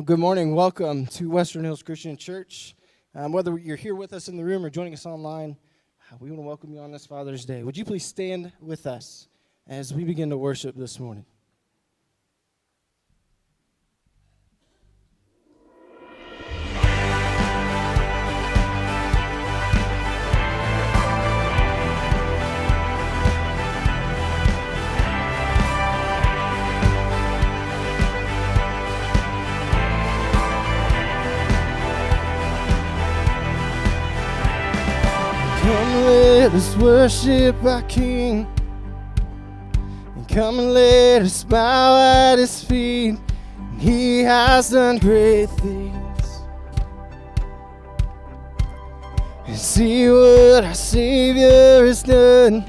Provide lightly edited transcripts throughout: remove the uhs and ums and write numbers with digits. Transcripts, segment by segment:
Good morning. Welcome to Western Hills Christian Church. Whether you're here with us in the room or joining us online, we want to welcome you on this Father's Day. Would you please stand with us as we begin to worship this morning? Come let us worship our King, and come and let us bow at His feet. He has done great things. And see what our Savior has done.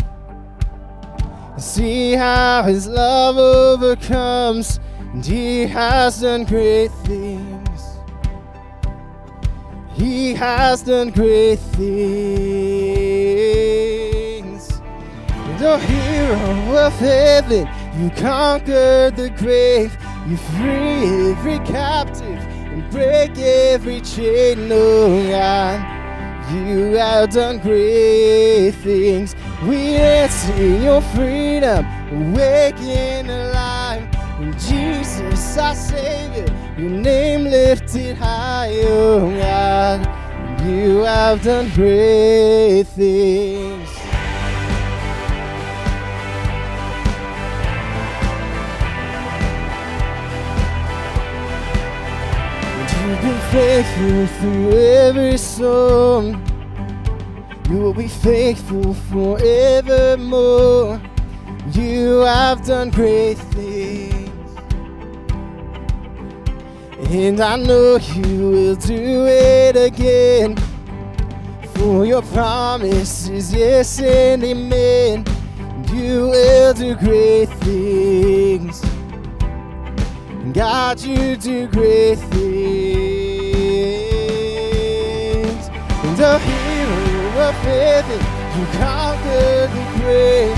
And see how His love overcomes, and He has done great things. He has done great things. And oh, hero of heaven, you conquered the grave. You free every captive and break every chain. Oh God, you have done great things. We dance in your freedom, awake and alive. And Jesus, our Savior, your name lifted high. Oh God, you have done great things. And you've been faithful through every storm. You will be faithful forevermore. You have done great things. And I know you will do it again. For your promise is yes and amen. You will do great things. God, you do great things. And the hero of heaven, you conquered the grave.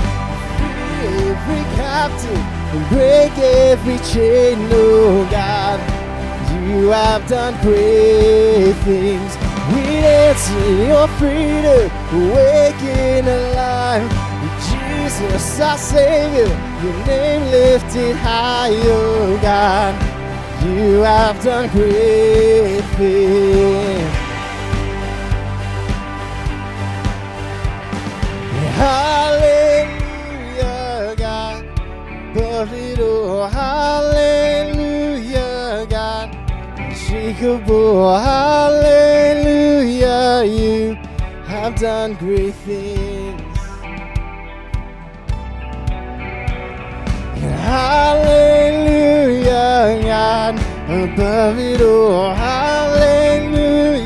Free every captive and break every chain. Oh God, you have done great things. We dance in your freedom, awake and alive. Jesus, our Savior, your name lifted high. Oh God, you have done great things. Hallelujah, God, above it all. Hallelujah, God, unshakable. Hallelujah, you have done great things. Hallelujah, God, above it all. Hallelujah,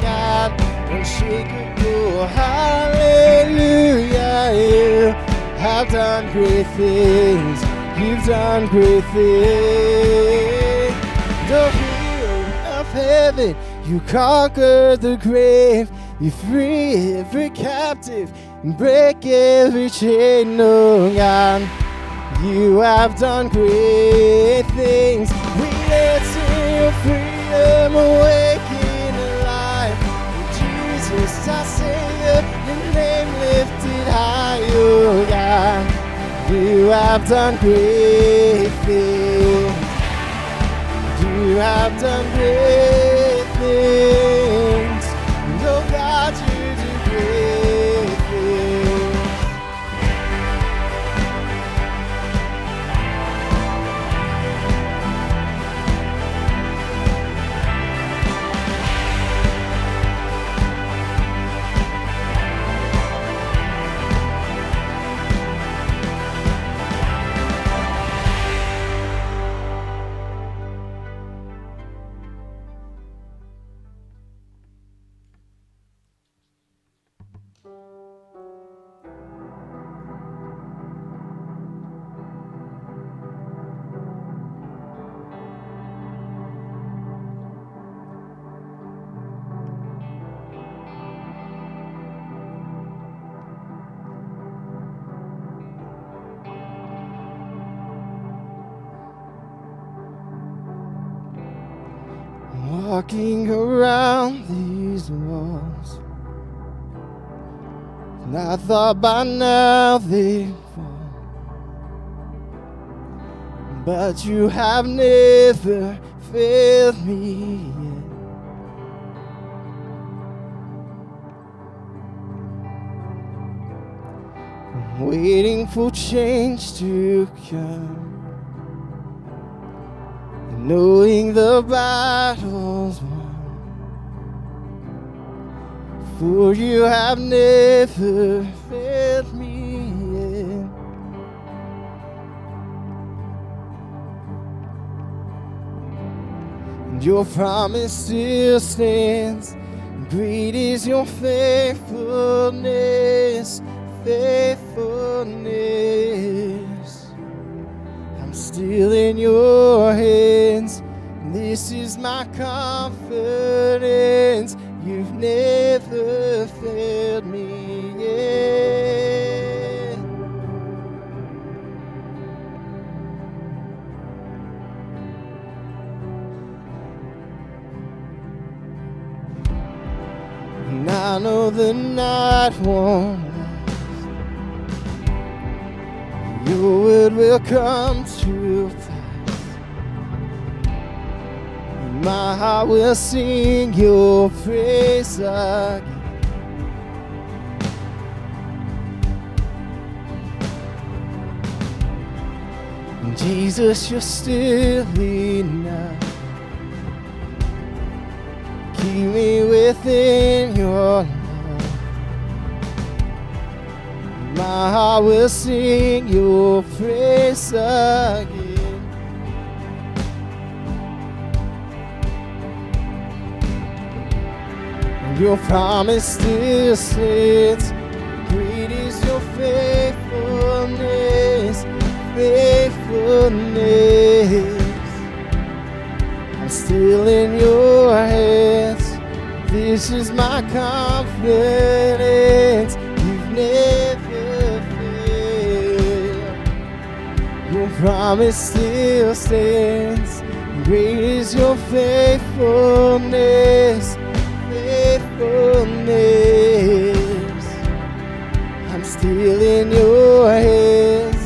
God, unshakable. Hallelujah, you have done great things. You've done great things. The hero of heaven, you conquered the grave. You free every captive and break every chain. Oh God, you have done great things. We dance in your freedom, awake and alive. Jesus, our Savior, your name lifted high. Oh God, You have done great things. You have done great things. And oh God, you do great things. Walking around these walls, and I thought by now they'd fall, but you have never failed me yet. I'm waiting for change to come, knowing the battle's won, for you have never failed me yet. And your promise still stands, great is your faithfulness, faithfulness. I'm still in your hands. This is my confidence. You've never failed me yet. And I know the night won't last. Your word will come to pass. My heart will sing your praise again. And Jesus, you're still enough. Keep me within your love. My heart will sing your praise again. Your promise still stands. Great is your faithfulness, faithfulness. I'm still in your hands. This is my confidence. You've never failed. Your promise still stands. Great is your faithfulness, faithfulness. I'm still in your hands.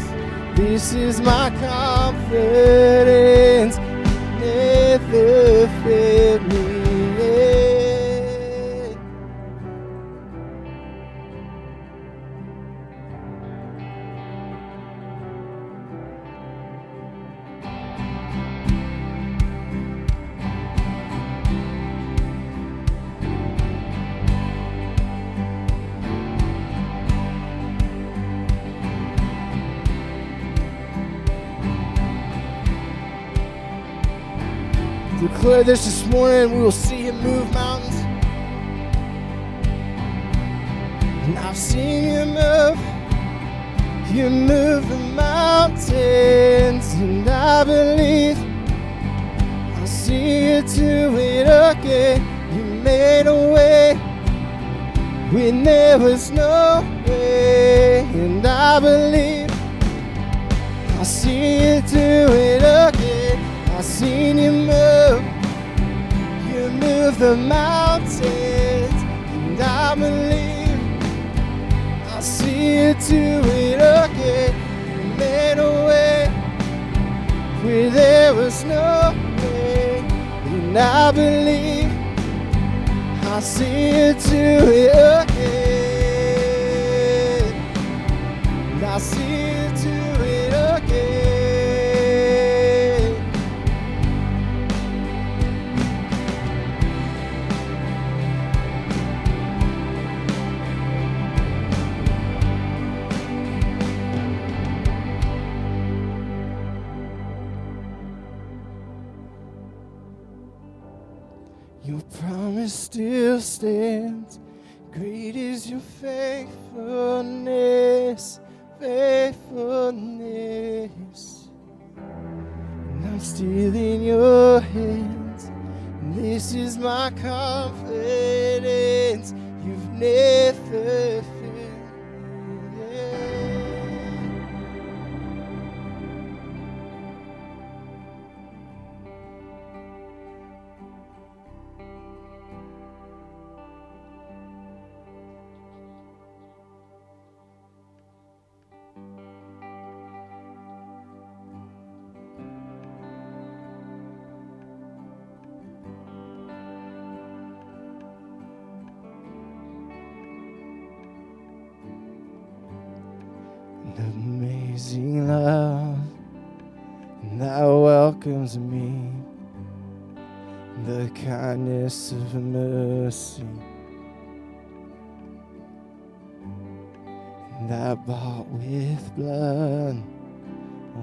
This is my confidence. Never failed me yet. Declare this morning, we will see him move mountains. And I've seen you move the mountains. And I believe I'll see you do it again. You made a way when there was no way. And I believe I'll see you do it again. I've seen you move the mountains, and I believe I'll see you do it again. You there was no way, and I believe I'll see you do it again. And I'll see you do it again. Your promise still stands. Great is your faithfulness, faithfulness. And I'm still in your hands. And this is my confidence. You've never failed. Amazing love that welcomes me, the kindness of mercy that bought with blood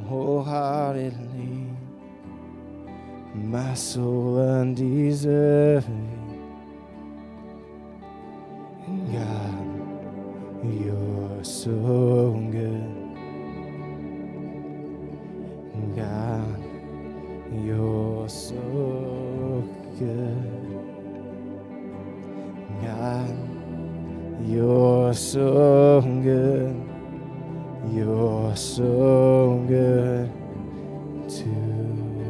wholeheartedly, my soul undeserving. And God, you're so good. God, you're so good. God, you're so good. You're so good to me.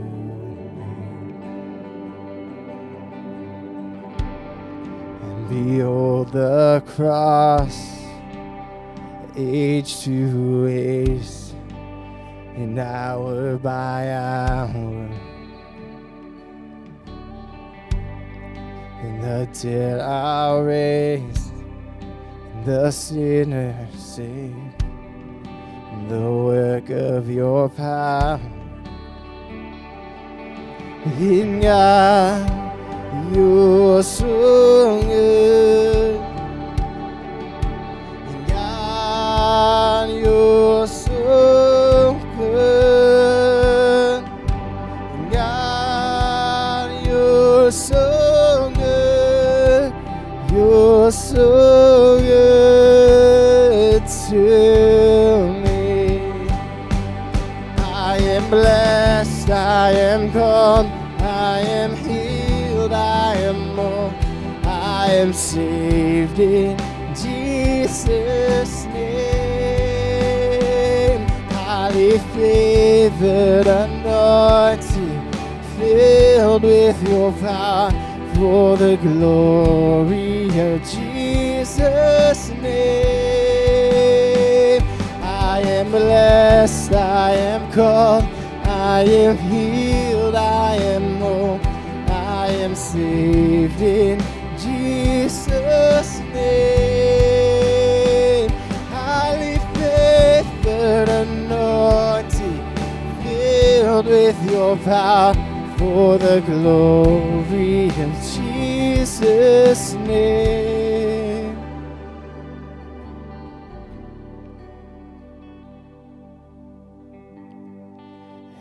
And behold the cross, age to age, and hour by hour, and the dead are raised, and the sinner saved, and the work of your power. In God, you're so good. In God, you're so good. God, you're so good. You're so good to me. I am blessed, I am called, I am healed, I am more. I am saved in Jesus' name. Highly favored, anointed, filled with your power, for the glory of Jesus' name. I am blessed, I am called, I am healed, I am whole, I am saved in Jesus' name. Highly favored, anointed, filled with your power, for the glory of Jesus' name.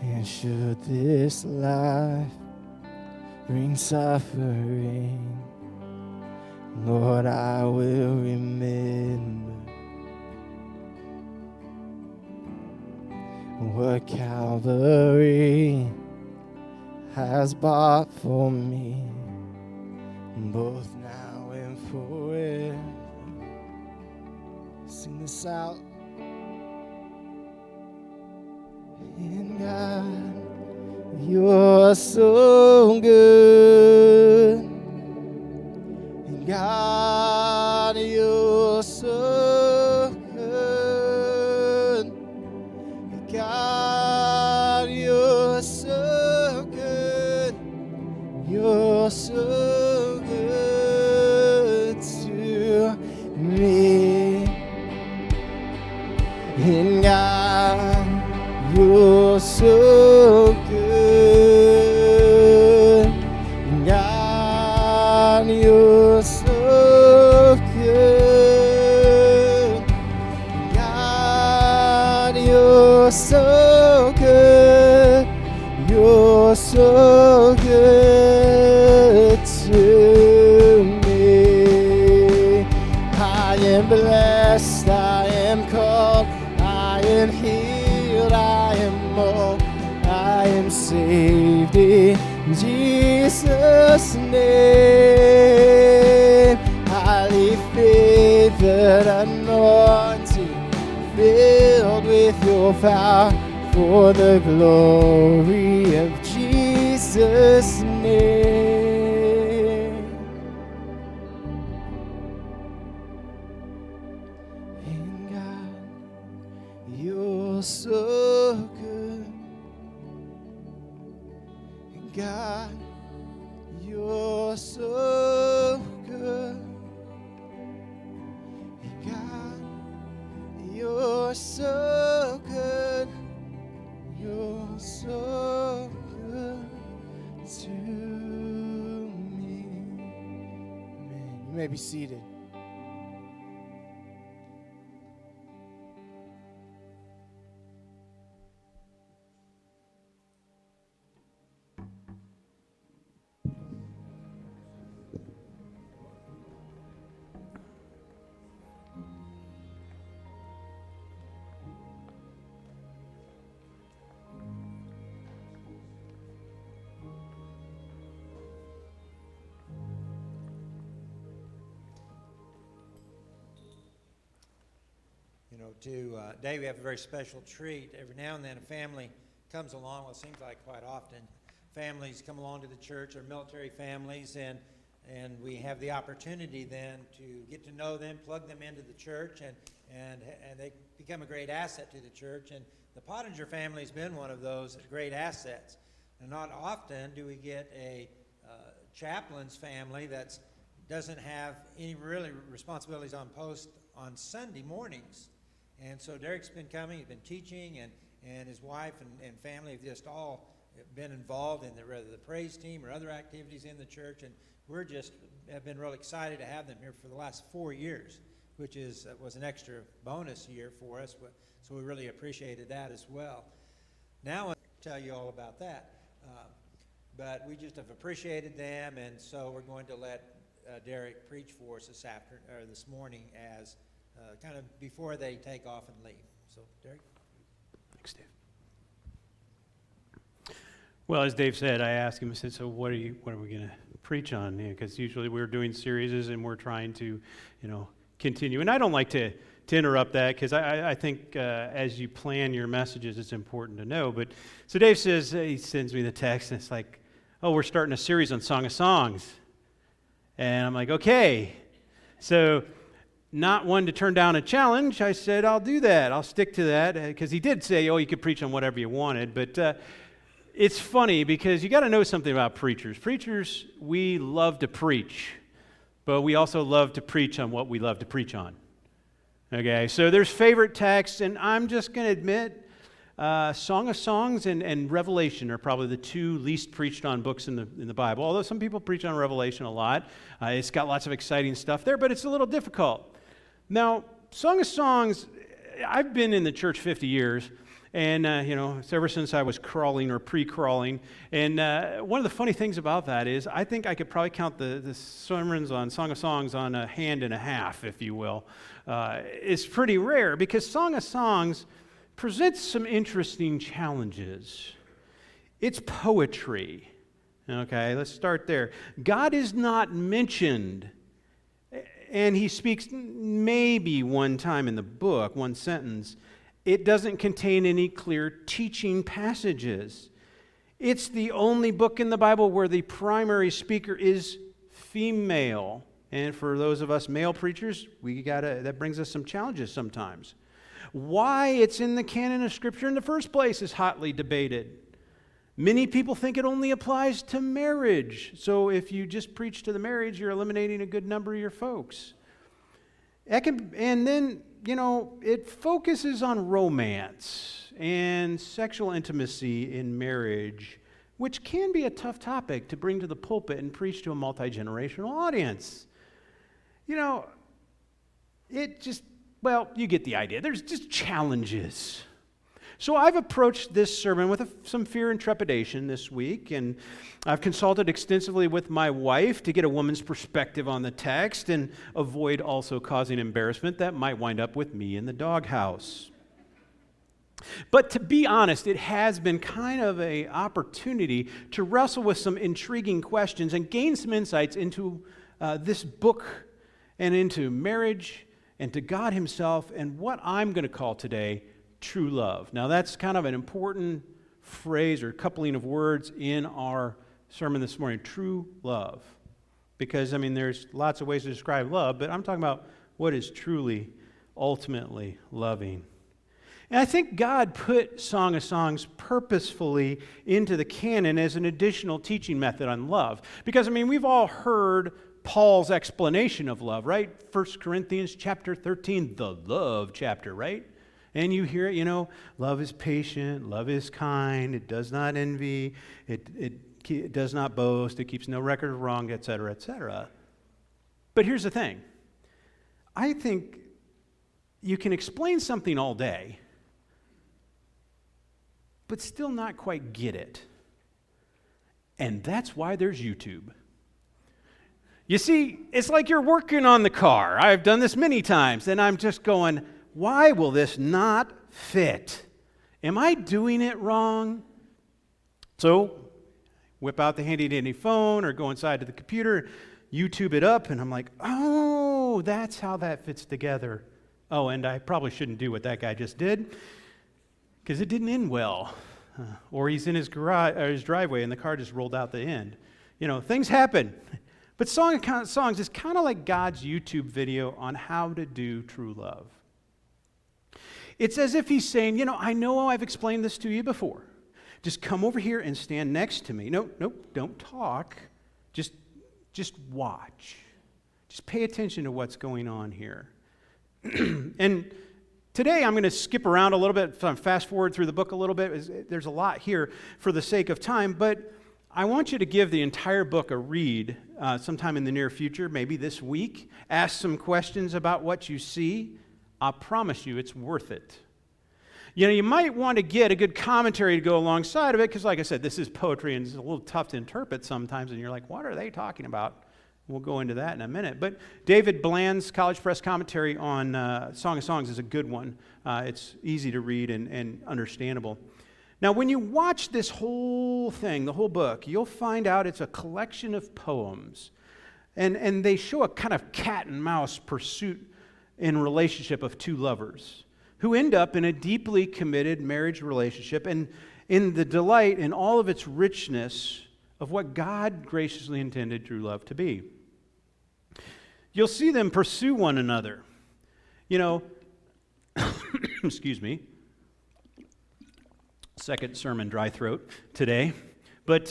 And should this life bring suffering, Lord, I will remember what Calvary has bought for me, both now and forever. Sing this out. In God, you're so good. In God, you're so good. In God, you're so me. And God, you're so good. And God, you're so good. And God, you're so good. You're so good to me. I am blessed, I am called, I am healed, I am more, I am saved in Jesus' name. Highly favored, anointing, filled with your power, for the glory of Jesus' name. And God, you're so good. And God, you're so good. And God, you're so good. You're so good to me. Amen. You may be seated. Today we have a very special treat. Every now and then a family comes along, well, it seems like quite often, families come along to the church, or military families, and we have the opportunity then to get to know them, plug them into the church, and they become a great asset to the church. And the Pottinger family has been one of those great assets. And not often do we get a chaplain's family that doesn't have any really responsibilities on post on Sunday mornings. And so Derek's been coming, he's been teaching, and his wife and family have just all been involved in whether the praise team or other activities in the church, and we're just have been really excited to have them here for the last 4 years, which was an extra bonus year for us, so we really appreciated that as well. Now I'll tell you all about that, but we just have appreciated them, and so we're going to let Derek preach for us this morning as kind of before they take off and leave. So, Derek? Thanks, Dave. Well, as Dave said, I asked him, I said, so what are we going to preach on? Because usually we're doing series and we're trying to, continue. And I don't like to interrupt that, because I think as you plan your messages, it's important to know. But so Dave says, he sends me the text, and it's like, oh, we're starting a series on Song of Songs. And I'm like, okay. So, not one to turn down a challenge, I said, I'll do that. I'll stick to that, because he did say, oh, you could preach on whatever you wanted. But it's funny, because you got to know something about preachers. Preachers, we love to preach, but we also love to preach on what we love to preach on. Okay, so there's favorite texts, and I'm just going to admit, Song of Songs and Revelation are probably the two least preached on books in the Bible, although some people preach on Revelation a lot. It's got lots of exciting stuff there, but it's a little difficult. Now, Song of Songs, I've been in the church 50 years, and, it's ever since I was crawling or pre-crawling, and one of the funny things about that is I think I could probably count the sermons on Song of Songs on a hand and a half, if you will. It's pretty rare, because Song of Songs presents some interesting challenges. It's poetry. Okay, let's start there. God is not mentioned, and he speaks maybe one time in the book, one sentence. It doesn't contain any clear teaching passages. It's the only book in the Bible where the primary speaker is female. And for those of us male preachers, that brings us some challenges sometimes. Why it's in the canon of Scripture in the first place is hotly debated. Many people think it only applies to marriage. So if you just preach to the marriage, you're eliminating a good number of your folks. And then, it focuses on romance and sexual intimacy in marriage, which can be a tough topic to bring to the pulpit and preach to a multi-generational audience. You get the idea. There's just challenges. So I've approached this sermon with some fear and trepidation this week, and I've consulted extensively with my wife to get a woman's perspective on the text and avoid also causing embarrassment that might wind up with me in the doghouse. But to be honest, it has been kind of an opportunity to wrestle with some intriguing questions and gain some insights into this book and into marriage and to God Himself and what I'm going to call today true love. Now, that's kind of an important phrase or coupling of words in our sermon this morning, true love. Because, there's lots of ways to describe love, but I'm talking about what is truly, ultimately loving. And I think God put Song of Songs purposefully into the canon as an additional teaching method on love. Because, we've all heard Paul's explanation of love, right? 1 Corinthians chapter 13, the love chapter, right? And you hear it, love is patient, love is kind, it does not envy, it does not boast, it keeps no record of wrong, etc., etc. But here's the thing. I think you can explain something all day, but still not quite get it. And that's why there's YouTube. You see, it's like you're working on the car. I've done this many times, and I'm just going, why will this not fit? Am I doing it wrong? So, whip out the handy-dandy phone or go inside to the computer, YouTube it up, and I'm like, oh, that's how that fits together. Oh, and I probably shouldn't do what that guy just did, because it didn't end well. Or he's in his garage or his driveway, and the car just rolled out the end. Things happen. But Song of Songs is kind of like God's YouTube video on how to do true love. It's as if He's saying, I know I've explained this to you before. Just come over here and stand next to me. Nope, don't talk. Just watch. Just pay attention to what's going on here. And today I'm going to skip around a little bit, fast forward through the book a little bit. There's a lot here for the sake of time, but I want you to give the entire book a read sometime in the near future, maybe this week. Ask some questions about what you see. I promise you it's worth it. You might want to get a good commentary to go alongside of it, because like I said, this is poetry and it's a little tough to interpret sometimes, and you're like, what are they talking about? We'll go into that in a minute. But David Bland's College Press commentary on Song of Songs is a good one. It's easy to read and understandable. Now, when you watch this whole thing, the whole book, you'll find out it's a collection of poems. And they show a kind of cat and mouse pursuit in relationship of two lovers who end up in a deeply committed marriage relationship and in the delight in all of its richness of what God graciously intended true love to be. You'll see them pursue one another. Excuse me. Second sermon, dry throat today. But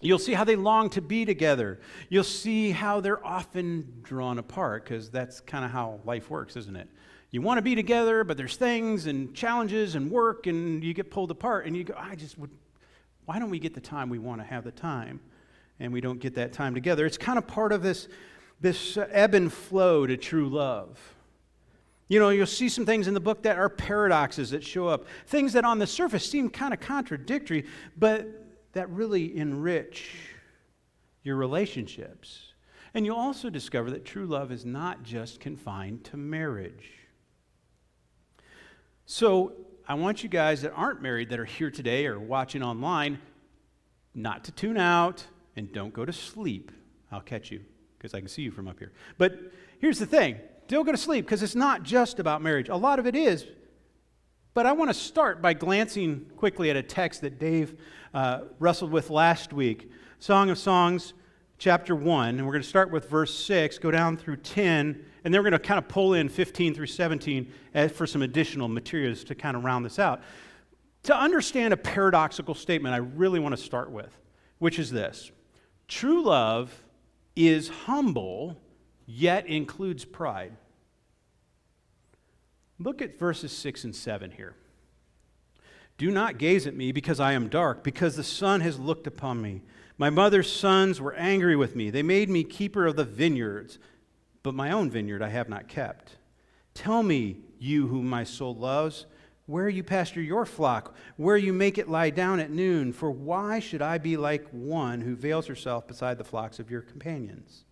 you'll see how they long to be together. You'll see how they're often drawn apart, because that's kind of how life works, isn't it? You want to be together, but there's things and challenges and work, and you get pulled apart, and you go, why don't we get the time we want to have the time? And we don't get that time together. It's kind of part of this ebb and flow to true love. You'll see some things in the book that are paradoxes that show up, things that on the surface seem kind of contradictory, but that really enrich your relationships. And you'll also discover that true love is not just confined to marriage. So I want you guys that aren't married, that are here today or watching online, not to tune out and don't go to sleep. I'll catch you because I can see you from up here. But here's the thing. Don't go to sleep, because it's not just about marriage. A lot of it is. But I want to start by glancing quickly at a text that Dave wrestled with last week. Song of Songs, chapter 1. And we're going to start with verse 6, go down through 10, and then we're going to kind of pull in 15 through 17 for some additional materials to kind of round this out. To understand a paradoxical statement I really want to start with, which is this. True love is humble, yet includes pride. Look at verses 6 and 7 here. Do not gaze at me because I am dark, because the sun has looked upon me. My mother's sons were angry with me. They made me keeper of the vineyards, but my own vineyard I have not kept. Tell me, you whom my soul loves, where you pasture your flock, where you make it lie down at noon. For why should I be like one who veils herself beside the flocks of your companions?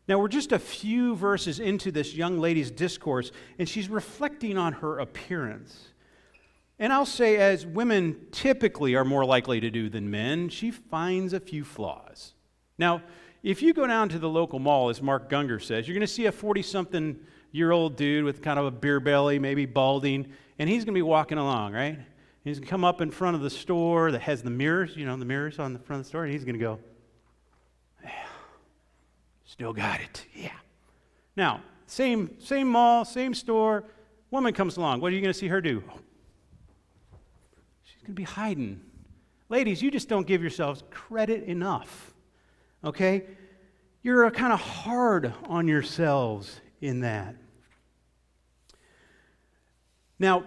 Now, we're just a few verses into this young lady's discourse, and she's reflecting on her appearance. And I'll say, as women typically are more likely to do than men, she finds a few flaws. If you go down to the local mall, as Mark Gungor says, you're going to see a 40-something-year-old dude with kind of a beer belly, maybe balding, and he's going to be walking along, right? He's going to come up in front of the store that has the mirrors, the mirrors on the front of the store, and he's going to go, yeah, still got it, yeah. Now, same mall, same store, woman comes along. What are you going to see her do? She's going to be hiding. Ladies, you just don't give yourselves credit enough. Okay? You're kind of hard on yourselves in that. Now,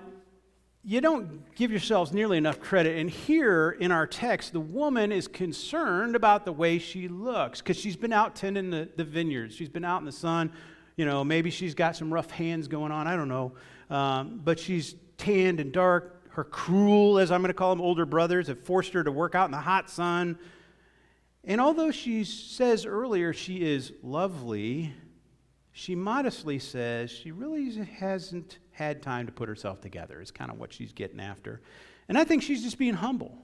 you don't give yourselves nearly enough credit. And here in our text, the woman is concerned about the way she looks because she's been out tending the vineyards. She's been out in the sun. Maybe she's got some rough hands going on. I don't know. But she's tanned and dark. Her cruel, as I'm going to call them, older brothers have forced her to work out in the hot sun. And although she says earlier she is lovely, she modestly says she really hasn't had time to put herself together, is kind of what she's getting after. And I think she's just being humble.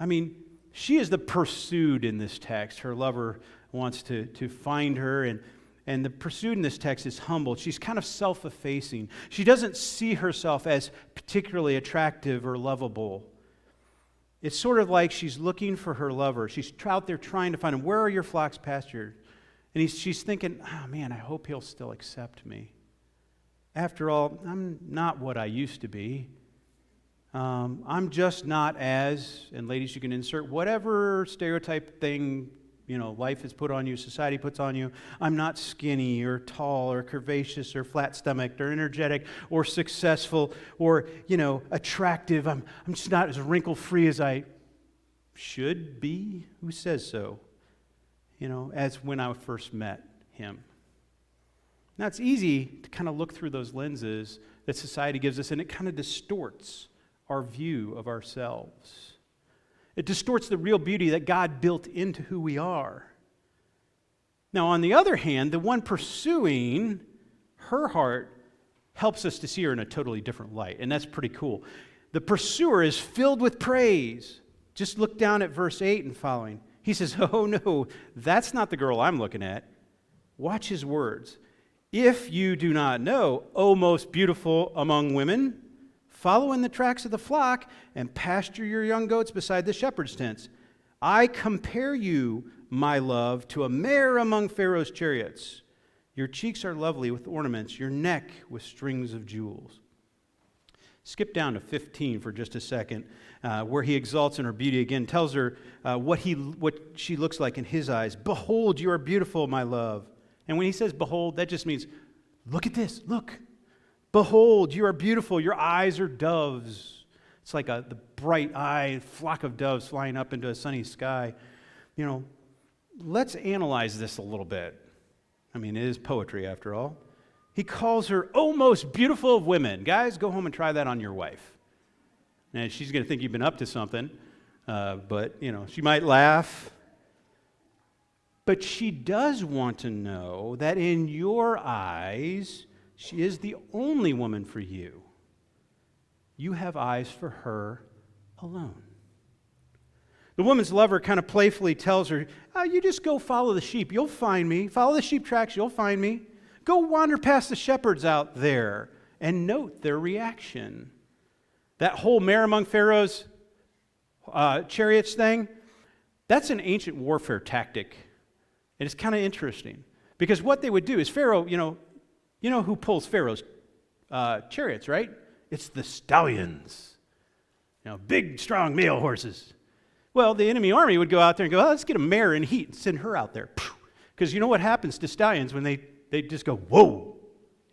I mean, she is the pursued in this text. Her lover wants to find her, and the pursued in this text is humble. She's kind of self-effacing. She doesn't see herself as particularly attractive or lovable. It's sort of like she's looking for her lover. She's out there trying to find him. Where are your flocks pastured? And she's thinking, oh man, I hope he'll still accept me. After all, I'm not what I used to be. I'm just not as, and ladies, you can insert whatever stereotype thing, life has put on you, society puts on you. I'm not skinny or tall or curvaceous or flat-stomached or energetic or successful or, attractive. I'm just not as wrinkle-free as I should be. Who says so? As when I first met him. Now, it's easy to kind of look through those lenses that society gives us, and it kind of distorts our view of ourselves. It distorts the real beauty that God built into who we are. Now, on the other hand, the one pursuing her heart helps us to see her in a totally different light, and that's pretty cool. The pursuer is filled with praise. Just look down at verse 8 and following. He says, oh no, that's not the girl I'm looking at. Watch his words. If you do not know, O most beautiful among women, follow in the tracks of the flock and pasture your young goats beside the shepherd's tents. I compare you, my love, to a mare among Pharaoh's chariots. Your cheeks are lovely with ornaments, your neck with strings of jewels. Skip down to 15 for just a second, where he exalts in her beauty again, tells her what she looks like in his eyes. Behold, you are beautiful, my love. And when he says behold, that just means, look at this, look. Behold, you are beautiful, your eyes are doves. It's like the bright eye, flock of doves flying up into a sunny sky. Let's analyze this a little bit. I mean, it is poetry after all. He calls her, oh, most beautiful of women. Guys, go home and try that on your wife. And she's going to think you've been up to something, but, she might laugh. But she does want to know that in your eyes, she is the only woman for you. You have eyes for her alone. The woman's lover kind of playfully tells her, you just go follow the sheep. You'll find me. Follow the sheep tracks. You'll find me. Go wander past the shepherds out there and note their reaction. That whole mare among Pharaoh's chariots thing, that's an ancient warfare tactic. And it's kind of interesting. Because what they would do is Pharaoh, you know who pulls Pharaoh's chariots, right? It's the stallions. Big, strong male horses. Well, the enemy army would go out there and go, let's get a mare in heat and send her out there. Because you know what happens to stallions when they just go, whoa,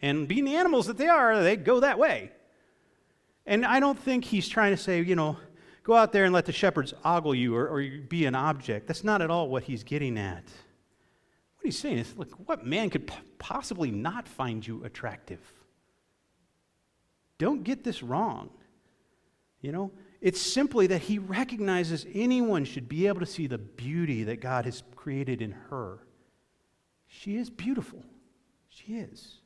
And being the animals that they are, they go that way. And I don't think he's trying to say, go out there and let the shepherds ogle you or be an object. That's not at all what he's getting at. What he's saying is, look, what man could possibly not find you attractive? Don't get this wrong. It's simply that he recognizes anyone should be able to see the beauty that God has created in her. She is beautiful. She is.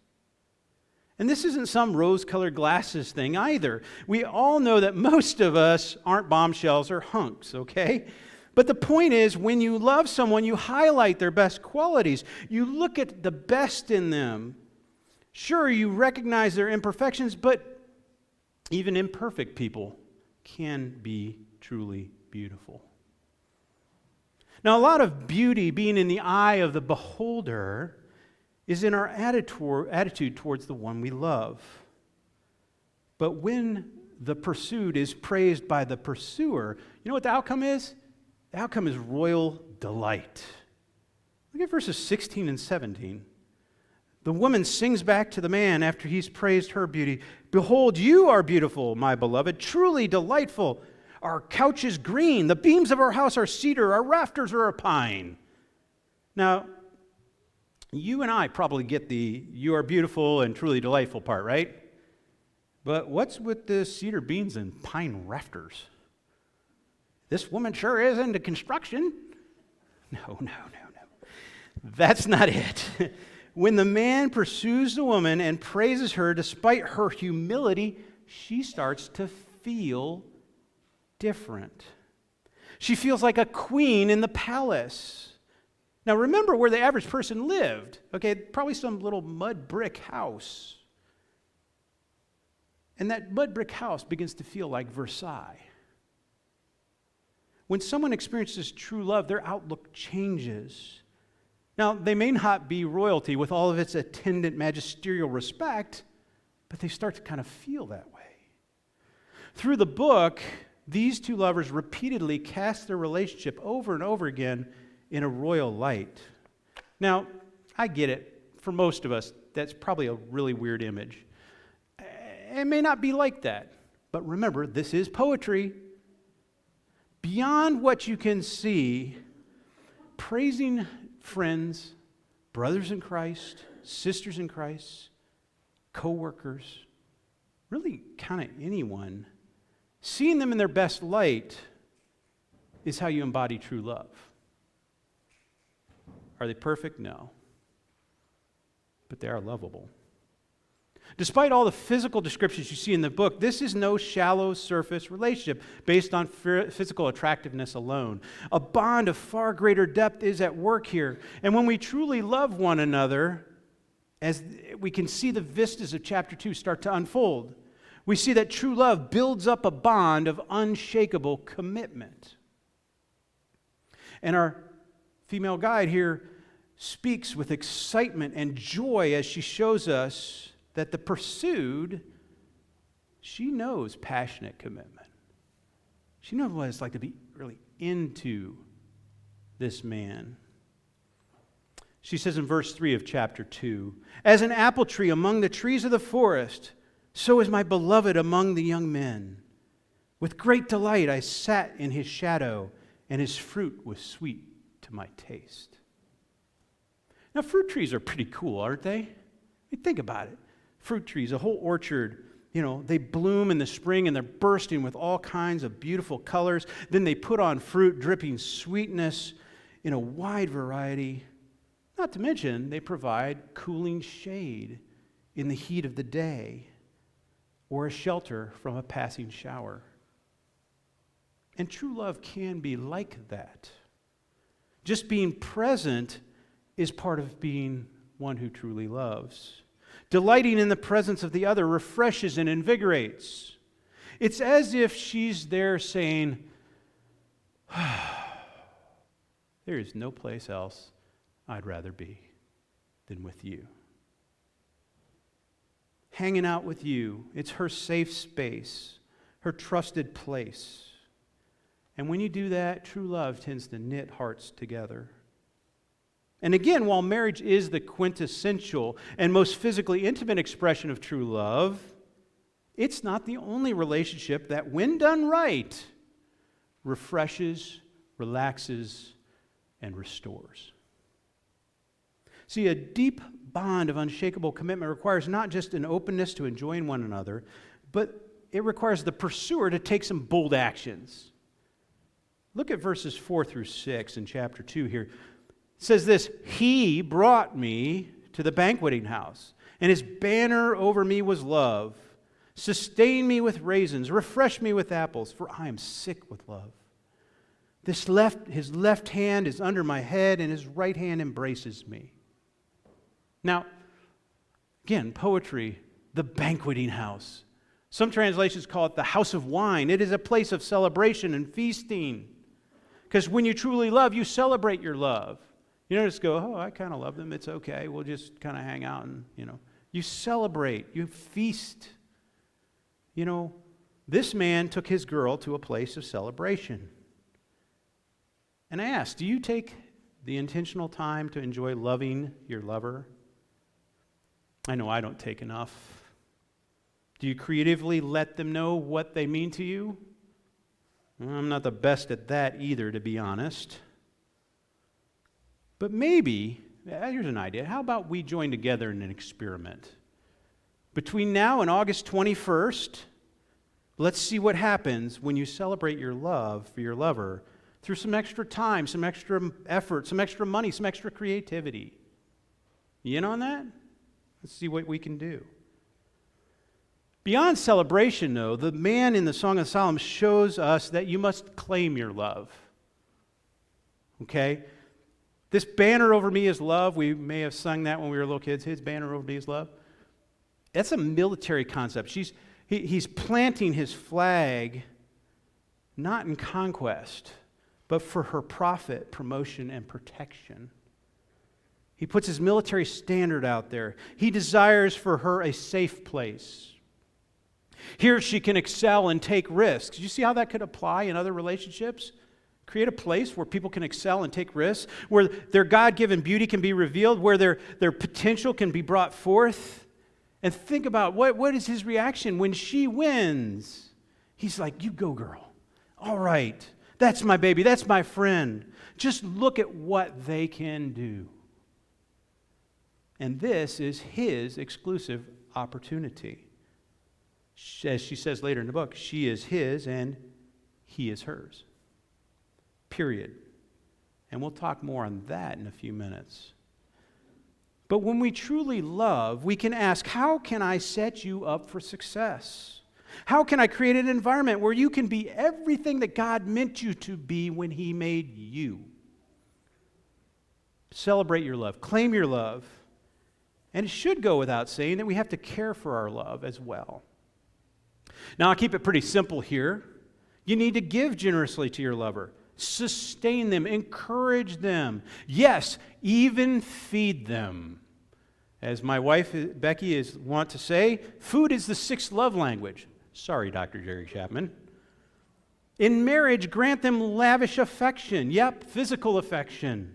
And this isn't some rose-colored glasses thing either. We all know that most of us aren't bombshells or hunks, okay? But the point is, when you love someone, you highlight their best qualities. You look at the best in them. Sure, you recognize their imperfections, but even imperfect people can be truly beautiful. Now, a lot of beauty being in the eye of the beholder is in our attitude towards the one we love. But when the pursued is praised by the pursuer, you know what the outcome is? The outcome is royal delight. Look at verses 16 and 17. The woman sings back to the man after he's praised her beauty, "Behold, you are beautiful, my beloved, truly delightful. Our couch is green, the beams of our house are cedar, our rafters are a pine." Now, you and I probably get the "you are beautiful and truly delightful" part, right? But what's with the cedar beams and pine rafters? This woman sure is into construction. No. That's not it. When the man pursues the woman and praises her despite her humility, she starts to feel different. She feels like a queen in the palace. Now remember where the average person lived. Okay, probably some little mud brick house. And that mud brick house begins to feel like Versailles. When someone experiences true love, their outlook changes. Now, they may not be royalty with all of its attendant magisterial respect, but they start to kind of feel that way. Through the book, these two lovers repeatedly cast their relationship over and over again in a royal light. Now, I get it. For most of us, that's probably a really weird image. It may not be like that, but remember, this is poetry. Beyond what you can see, praising friends, brothers in Christ, sisters in Christ, co-workers, really kind of anyone, seeing them in their best light is how you embody true love. Are they perfect? No. But they are lovable. Despite all the physical descriptions you see in the book, this is no shallow surface relationship based on physical attractiveness alone. A bond of far greater depth is at work here. And when we truly love one another, as we can see the vistas of chapter 2 start to unfold, we see that true love builds up a bond of unshakable commitment. And our female guide here speaks with excitement and joy as she shows us that the pursued, she knows passionate commitment. She knows what it's like to be really into this man. She says in verse 3 of chapter 2, "As an apple tree among the trees of the forest, so is my beloved among the young men. With great delight I sat in his shadow, and his fruit was sweet to my taste." Now, fruit trees are pretty cool, aren't they? I mean, think about it. Fruit trees, a whole orchard, they bloom in the spring and they're bursting with all kinds of beautiful colors. Then they put on fruit dripping sweetness in a wide variety. Not to mention, they provide cooling shade in the heat of the day or a shelter from a passing shower. And true love can be like that. Just being present is part of being one who truly loves. Delighting in the presence of the other refreshes and invigorates. It's as if she's there saying, there is no place else I'd rather be than with you. Hanging out with you, it's her safe space, her trusted place. And when you do that, true love tends to knit hearts together. And again, while marriage is the quintessential and most physically intimate expression of true love, it's not the only relationship that, when done right, refreshes, relaxes, and restores. See, a deep bond of unshakable commitment requires not just an openness to enjoying one another, but it requires the pursuer to take some bold actions. Look at verses 4 through 6 in chapter 2 here. It says this, "He brought me to the banqueting house, and his banner over me was love. Sustain me with raisins, refresh me with apples, for I am sick with love. His left hand is under my head, and his right hand embraces me." Now, again, poetry, the banqueting house. Some translations call it the house of wine. It is a place of celebration and feasting. Because when you truly love, you celebrate your love. You don't just go, "Oh, I kind of love them. It's okay. We'll just kind of hang out and, You celebrate. You feast. This man took his girl to a place of celebration. And I ask, do you take the intentional time to enjoy loving your lover? I know I don't take enough. Do you creatively let them know what they mean to you? Well, I'm not the best at that either, to be honest. But maybe, here's an idea. How about we join together in an experiment? Between now and August 21st, let's see what happens when you celebrate your love for your lover through some extra time, some extra effort, some extra money, some extra creativity. You in on that? Let's see what we can do. Beyond celebration, though, the man in the Song of Solomon shows us that you must claim your love. Okay? This banner over me is love. We may have sung that when we were little kids. His banner over me is love. That's a military concept. He's planting his flag not in conquest, but for her profit, promotion, and protection. He puts his military standard out there. He desires for her a safe place. Here she can excel and take risks. Do you see how that could apply in other relationships? Create a place where people can excel and take risks, where their God-given beauty can be revealed, where their potential can be brought forth. And think about what is his reaction when she wins? He's like, "You go, girl. All right. That's my baby. That's my friend. Just look at what they can do." And this is his exclusive opportunity. As she says later in the book, she is his and he is hers. Period. And we'll talk more on that in a few minutes. But when we truly love, we can ask, how can I set you up for success? How can I create an environment where you can be everything that God meant you to be when he made you? Celebrate your love. Claim your love. And it should go without saying that we have to care for our love as well. Now, I'll keep it pretty simple here. You need to give generously to your lover. Sustain them. Encourage them. Yes, even feed them. As my wife, Becky, is wont to say, food is the sixth love language. Sorry, Dr. Jerry Chapman. In marriage, grant them lavish affection. Yep, physical affection.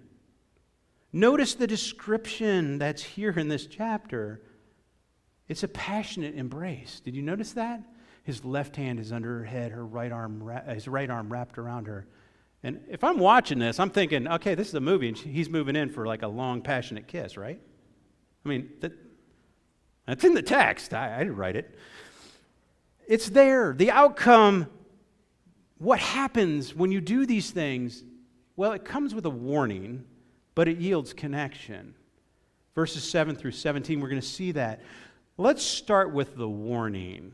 Notice the description that's here in this chapter. It's a passionate embrace. Did you notice that? His left hand is under her head, his right arm wrapped around her. And if I'm watching this, I'm thinking, okay, this is a movie, and he's moving in for like a long, passionate kiss, right? I mean, that's in the text. I didn't write it. It's there. The outcome, what happens when you do these things? Well, it comes with a warning, but it yields connection. Verses 7 through 17, we're going to see that. Let's start with the warning.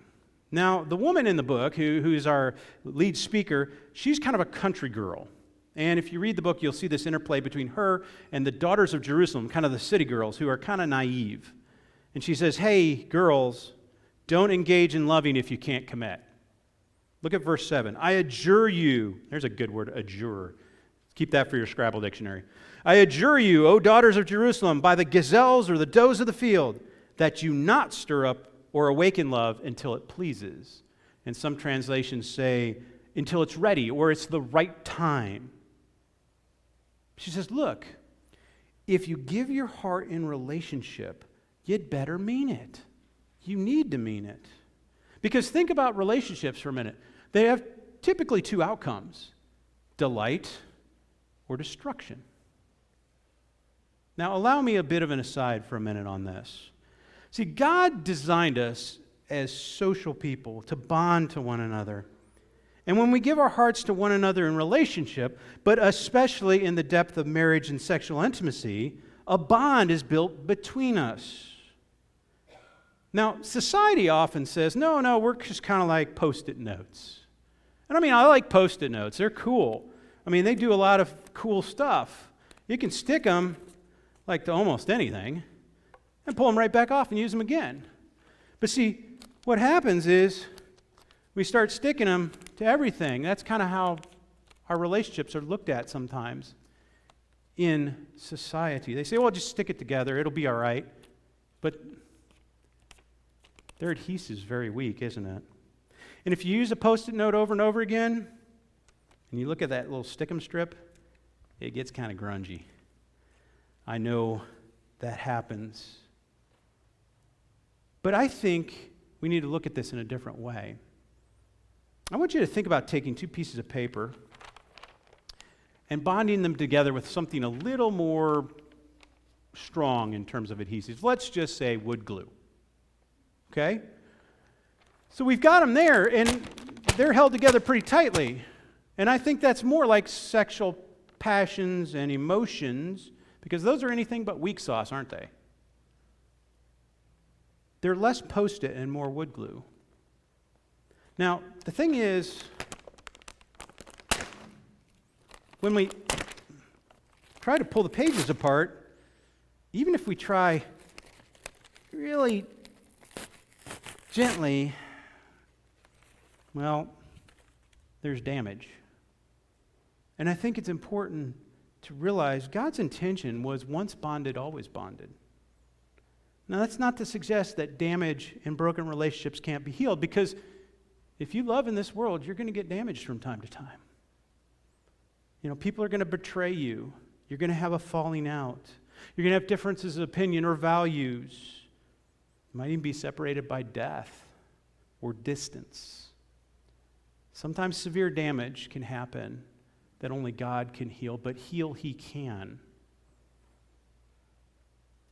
Now, the woman in the book, who's our lead speaker, she's kind of a country girl. And if you read the book, you'll see this interplay between her and the daughters of Jerusalem, kind of the city girls, who are kind of naive. And she says, "Hey, girls, don't engage in loving if you can't commit." Look at verse 7. "I adjure you," there's a good word, adjure. Keep that for your Scrabble dictionary. "I adjure you, O daughters of Jerusalem, by the gazelles or the does of the field, that you not stir up or awaken love until it pleases." And some translations say, until it's ready or it's the right time. She says, look, if you give your heart in relationship, you'd better mean it. You need to mean it. Because think about relationships for a minute. They have typically two outcomes: delight or destruction. Now, allow me a bit of an aside for a minute on this. See, God designed us as social people to bond to one another. And when we give our hearts to one another in relationship, but especially in the depth of marriage and sexual intimacy, a bond is built between us. Now, society often says, no, we're just kind of like Post-it notes. And I mean, I like Post-it notes. They're cool. I mean, they do a lot of cool stuff. You can stick them like to almost anything and pull them right back off and use them again. But see, what happens is we start sticking them to everything. That's kind of how our relationships are looked at sometimes in society. They say, well, just stick it together. It'll be all right. But their adhesive is very weak, isn't it? And if you use a Post-it note over and over again, and you look at that little stick-em strip, it gets kind of grungy. I know that happens. But I think we need to look at this in a different way. I want you to think about taking two pieces of paper and bonding them together with something a little more strong in terms of adhesives. Let's just say wood glue. Okay? So we've got them there, and they're held together pretty tightly. And I think that's more like sexual passions and emotions, because those are anything but weak sauce, aren't they? They're less Post-it and more wood glue. Now, the thing is, when we try to pull the pages apart, even if we try really gently, well, there's damage. And I think it's important to realize God's intention was once bonded, always bonded. Now, that's not to suggest that damage in broken relationships can't be healed, because if you love in this world, you're going to get damaged from time to time. You know, people are going to betray you. You're going to have a falling out. You're going to have differences of opinion or values. You might even be separated by death or distance. Sometimes severe damage can happen that only God can heal, but heal He can.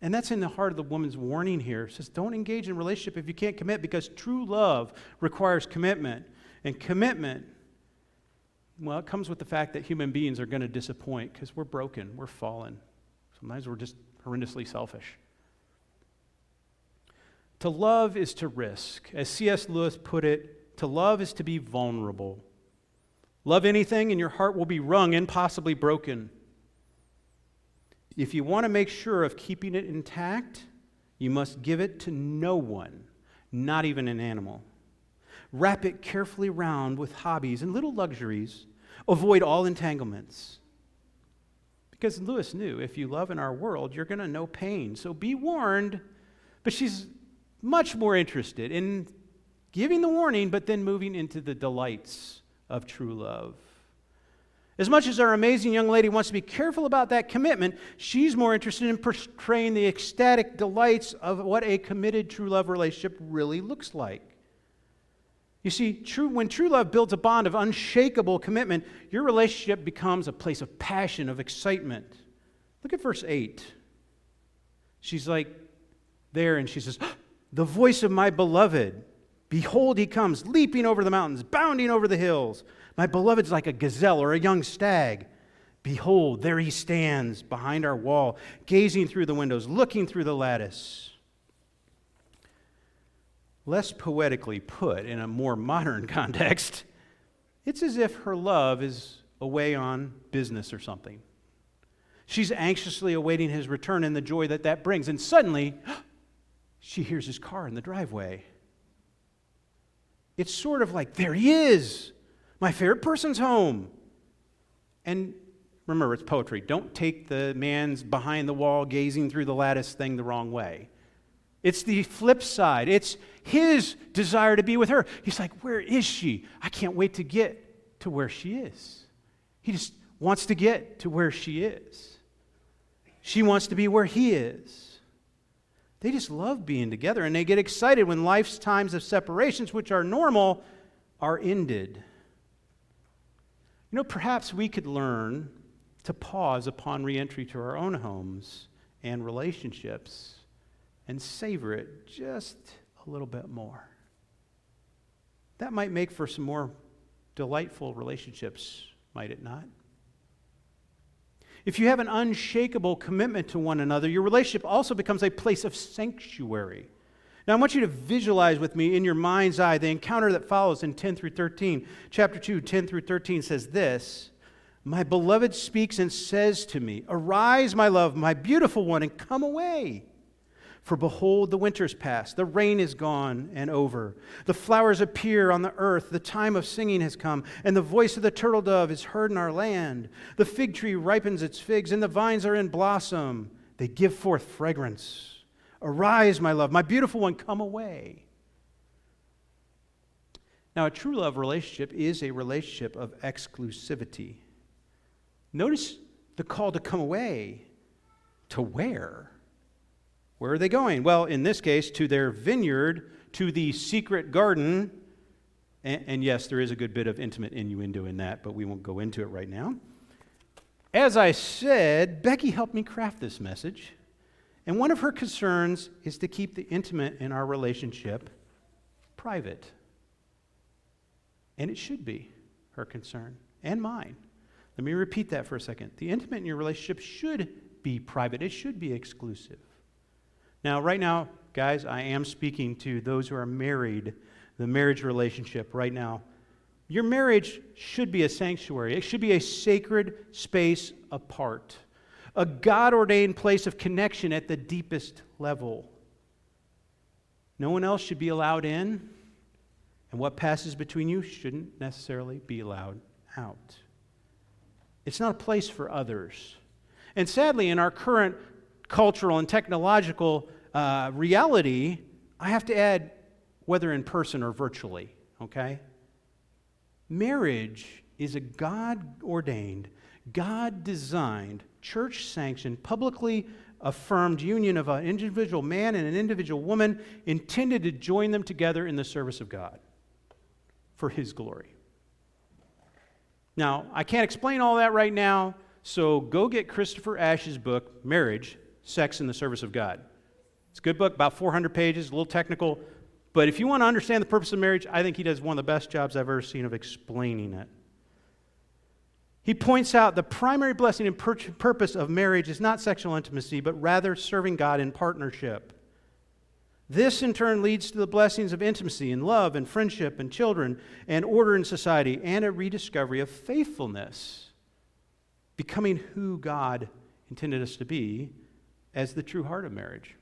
And that's in the heart of the woman's warning here. It says, don't engage in a relationship if you can't commit, because true love requires commitment. And commitment, well, it comes with the fact that human beings are going to disappoint because we're broken, we're fallen. Sometimes we're just horrendously selfish. To love is to risk. As C.S. Lewis put it, to love is to be vulnerable. Love anything and your heart will be wrung and possibly broken. If you want to make sure of keeping it intact, you must give it to no one, not even an animal. Wrap it carefully round with hobbies and little luxuries. Avoid all entanglements. Because Lewis knew, if you love in our world, you're going to know pain. So be warned. But she's much more interested in giving the warning, but then moving into the delights of true love. As much as our amazing young lady wants to be careful about that commitment, she's more interested in portraying the ecstatic delights of what a committed true love relationship really looks like. You see, when true love builds a bond of unshakable commitment, your relationship becomes a place of passion, of excitement. Look at verse 8. She's like there, and she says, the voice of my beloved. Behold, he comes, leaping over the mountains, bounding over the hills. My beloved's like a gazelle or a young stag. Behold, there he stands behind our wall, gazing through the windows, looking through the lattice. Less poetically put, in a more modern context, it's as if her love is away on business or something. She's anxiously awaiting his return and the joy that that brings. And suddenly, she hears his car in the driveway. It's sort of like, there he is. My favorite person's home. And remember, it's poetry. Don't take the man's behind the wall gazing through the lattice thing the wrong way. It's the flip side. It's his desire to be with her. He's like, where is she? I can't wait to get to where she is. He just wants to get to where she is. She wants to be where he is. They just love being together, and they get excited when life's times of separations, which are normal, are ended. You know, perhaps we could learn to pause upon reentry to our own homes and relationships and savor it just a little bit more. That might make for some more delightful relationships, might it not? If you have an unshakable commitment to one another, your relationship also becomes a place of sanctuary. Now, I want you to visualize with me in your mind's eye the encounter that follows in 10 through 13. Chapter 2, 10 through 13 says this, "My beloved speaks and says to me, 'Arise, my love, my beautiful one, and come away. For behold, the winter's past, the rain is gone and over. The flowers appear on the earth, the time of singing has come, and the voice of the turtle dove is heard in our land. The fig tree ripens its figs, and the vines are in blossom. They give forth fragrance. Arise, my love, my beautiful one, come away.'" Now, a true love relationship is a relationship of exclusivity. Notice the call to come away. To where? Where are they going? Well, in this case, to their vineyard, to the secret garden. And yes, there is a good bit of intimate innuendo in that, but we won't go into it right now. As I said, Becky helped me craft this message. And one of her concerns is to keep the intimate in our relationship private. And it should be her concern and mine. Let me repeat that for a second. The intimate in your relationship should be private. It should be exclusive. Now, right now, guys, I am speaking to those who are married, the marriage relationship right now. Your marriage should be a sanctuary. It should be a sacred space apart, a God-ordained place of connection at the deepest level. No one else should be allowed in, and what passes between you shouldn't necessarily be allowed out. It's not a place for others. And sadly, in our current cultural and technological reality, I have to add, whether in person or virtually, okay? Marriage is a God-ordained, God-designed, church-sanctioned, publicly affirmed union of an individual man and an individual woman intended to join them together in the service of God for His glory. Now, I can't explain all that right now, so go get Christopher Ash's book, Marriage, Sex in the Service of God. It's a good book, about 400 pages, a little technical, but if you want to understand the purpose of marriage, I think he does one of the best jobs I've ever seen of explaining it. He points out the primary blessing and purpose of marriage is not sexual intimacy, but rather serving God in partnership. This, in turn, leads to the blessings of intimacy and love and friendship and children and order in society and a rediscovery of faithfulness, becoming who God intended us to be as the true heart of marriage.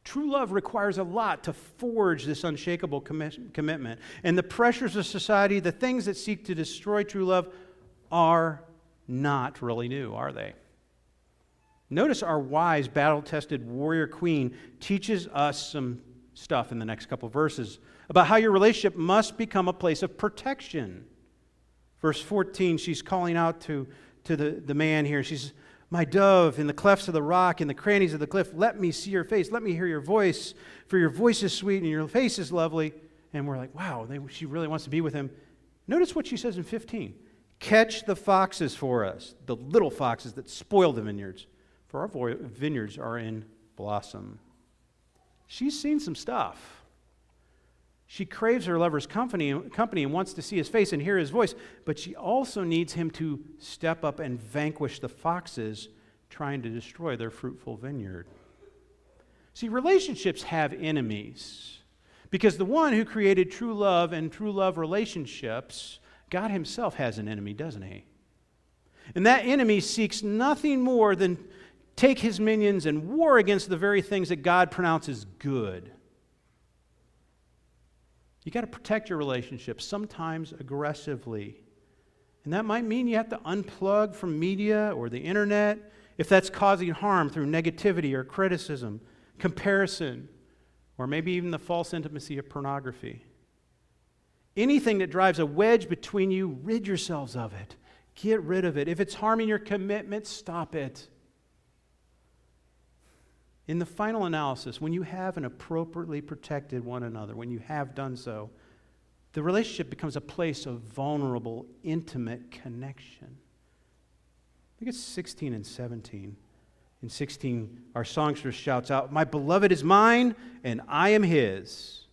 True love requires a lot to forge this unshakable commitment. And the pressures of society, the things that seek to destroy true love, are not really new, are they? Notice our wise, battle-tested warrior queen teaches us some stuff in the next couple verses about how your relationship must become a place of protection. Verse 14, she's calling out to the man here. She says, "My dove, in the clefts of the rock, in the crannies of the cliff, let me see your face, let me hear your voice, for your voice is sweet and your face is lovely." And we're like, wow, she really wants to be with him. Notice what she says in 15. "Catch the foxes for us, the little foxes that spoil the vineyards, for our vineyards are in blossom." She's seen some stuff. She craves her lover's company and wants to see his face and hear his voice, but she also needs him to step up and vanquish the foxes trying to destroy their fruitful vineyard. See, relationships have enemies because the one who created true love and true love relationships, God Himself has an enemy, doesn't He? And that enemy seeks nothing more than take his minions and war against the very things that God pronounces good. You got to protect your relationships, sometimes aggressively. And that might mean you have to unplug from media or the internet if that's causing harm through negativity or criticism, comparison, or maybe even the false intimacy of pornography. Anything that drives a wedge between you, rid yourselves of it. Get rid of it. If it's harming your commitment, stop it. In the final analysis, when you have an appropriately protected one another, when you have done so, the relationship becomes a place of vulnerable, intimate connection. I think it's 16 and 17. In 16, our songstress shouts out, "My beloved is mine, and I am his.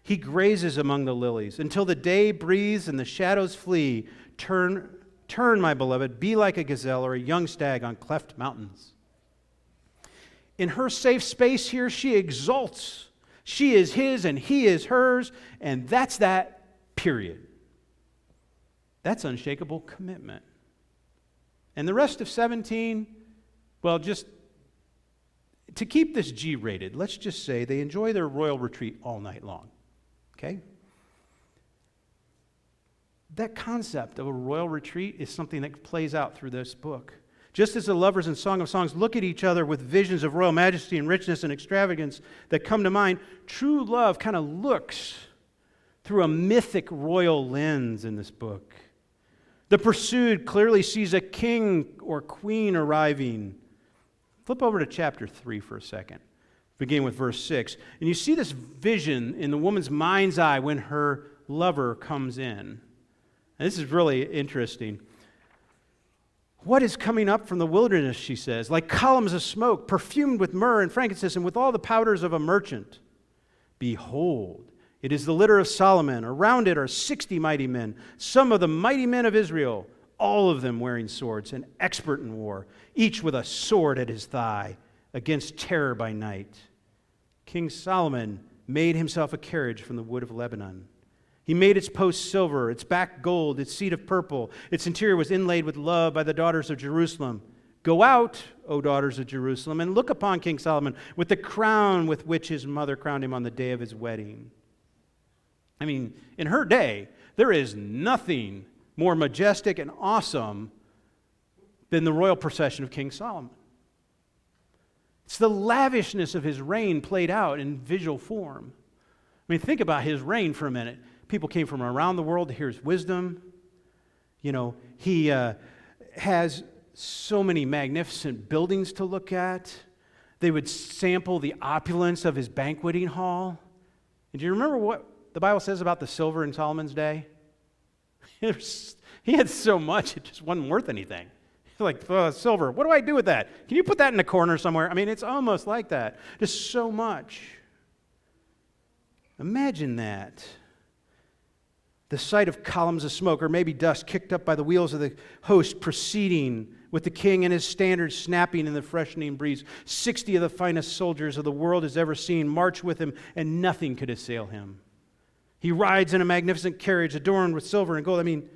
He grazes among the lilies until the day breathes and the shadows flee. Turn, my beloved, be like a gazelle or a young stag on cleft mountains." In her safe space here, she exults. She is his and he is hers, and that's that, period. That's unshakable commitment. And the rest of 17, well, just to keep this G-rated, let's just say they enjoy their royal retreat all night long. Okay? That concept of a royal retreat is something that plays out through this book. Just as the lovers in Song of Songs look at each other with visions of royal majesty and richness and extravagance that come to mind, true love kind of looks through a mythic royal lens in this book. The pursued clearly sees a king or queen arriving. Flip over to chapter 3 for a second. Begin with verse 6. And you see this vision in the woman's mind's eye when her lover comes in. And this is really interesting. "What is coming up from the wilderness," she says, "like columns of smoke, perfumed with myrrh and frankincense and with all the powders of a merchant? Behold, it is the litter of Solomon. Around it are 60 mighty men, some of the mighty men of Israel, all of them wearing swords and expert in war, each with a sword at his thigh, against terror by night. King Solomon made himself a carriage from the wood of Lebanon. He made its posts silver, its back gold, its seat of purple. Its interior was inlaid with love by the daughters of Jerusalem. Go out, O daughters of Jerusalem, and look upon King Solomon with the crown with which his mother crowned him on the day of his wedding." I mean, in her day, there is nothing more majestic and awesome than the royal procession of King Solomon. It's the lavishness of his reign played out in visual form. I mean, think about his reign for a minute. People came from around the world to hear his wisdom. You know, he has so many magnificent buildings to look at. They would sample the opulence of his banqueting hall. And do you remember what the Bible says about the silver in Solomon's day? He had so much, it just wasn't worth anything. Like, silver, what do I do with that? Can you put that in a corner somewhere? I mean, it's almost like that. Just so much. Imagine that. The sight of columns of smoke, or maybe dust kicked up by the wheels of the host proceeding, with the king and his standards snapping in the freshening breeze. 60 of the finest soldiers of the world has ever seen march with him, and nothing could assail him. He rides in a magnificent carriage adorned with silver and gold. I mean,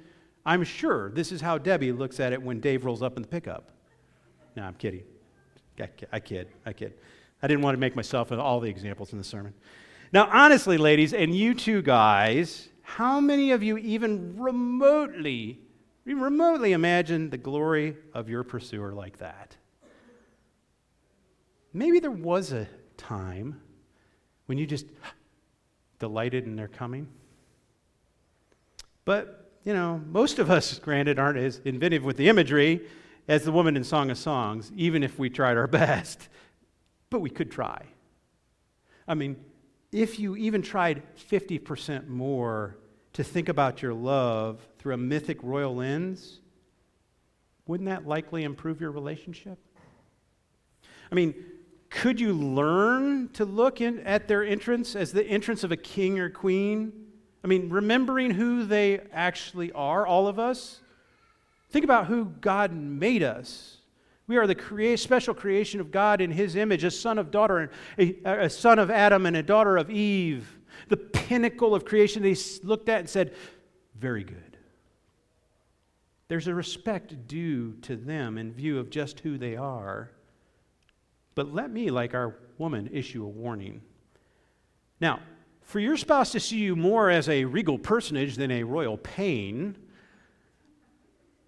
I'm sure this is how Debbie looks at it when Dave rolls up in the pickup. No, I'm kidding. I kid. I didn't want to make myself all the examples in the sermon. Now, honestly, ladies, and you two guys, how many of you even remotely imagine the glory of your pursuer like that? Maybe there was a time when you just delighted in their coming. But, you know, most of us, granted, aren't as inventive with the imagery as the woman in Song of Songs, even if we tried our best. But we could try. I mean, if you even tried 50% more to think about your love through a mythic royal lens, wouldn't that likely improve your relationship? I mean, could you learn to look at their entrance as the entrance of a king or queen? I mean, remembering who they actually are, all of us. Think about who God made us. We are the special creation of God in His image, a son of Adam and a daughter of Eve. The pinnacle of creation they looked at and said, very good. There's a respect due to them in view of just who they are. But let me, like our woman, issue a warning. Now, for your spouse to see you more as a regal personage than a royal pain,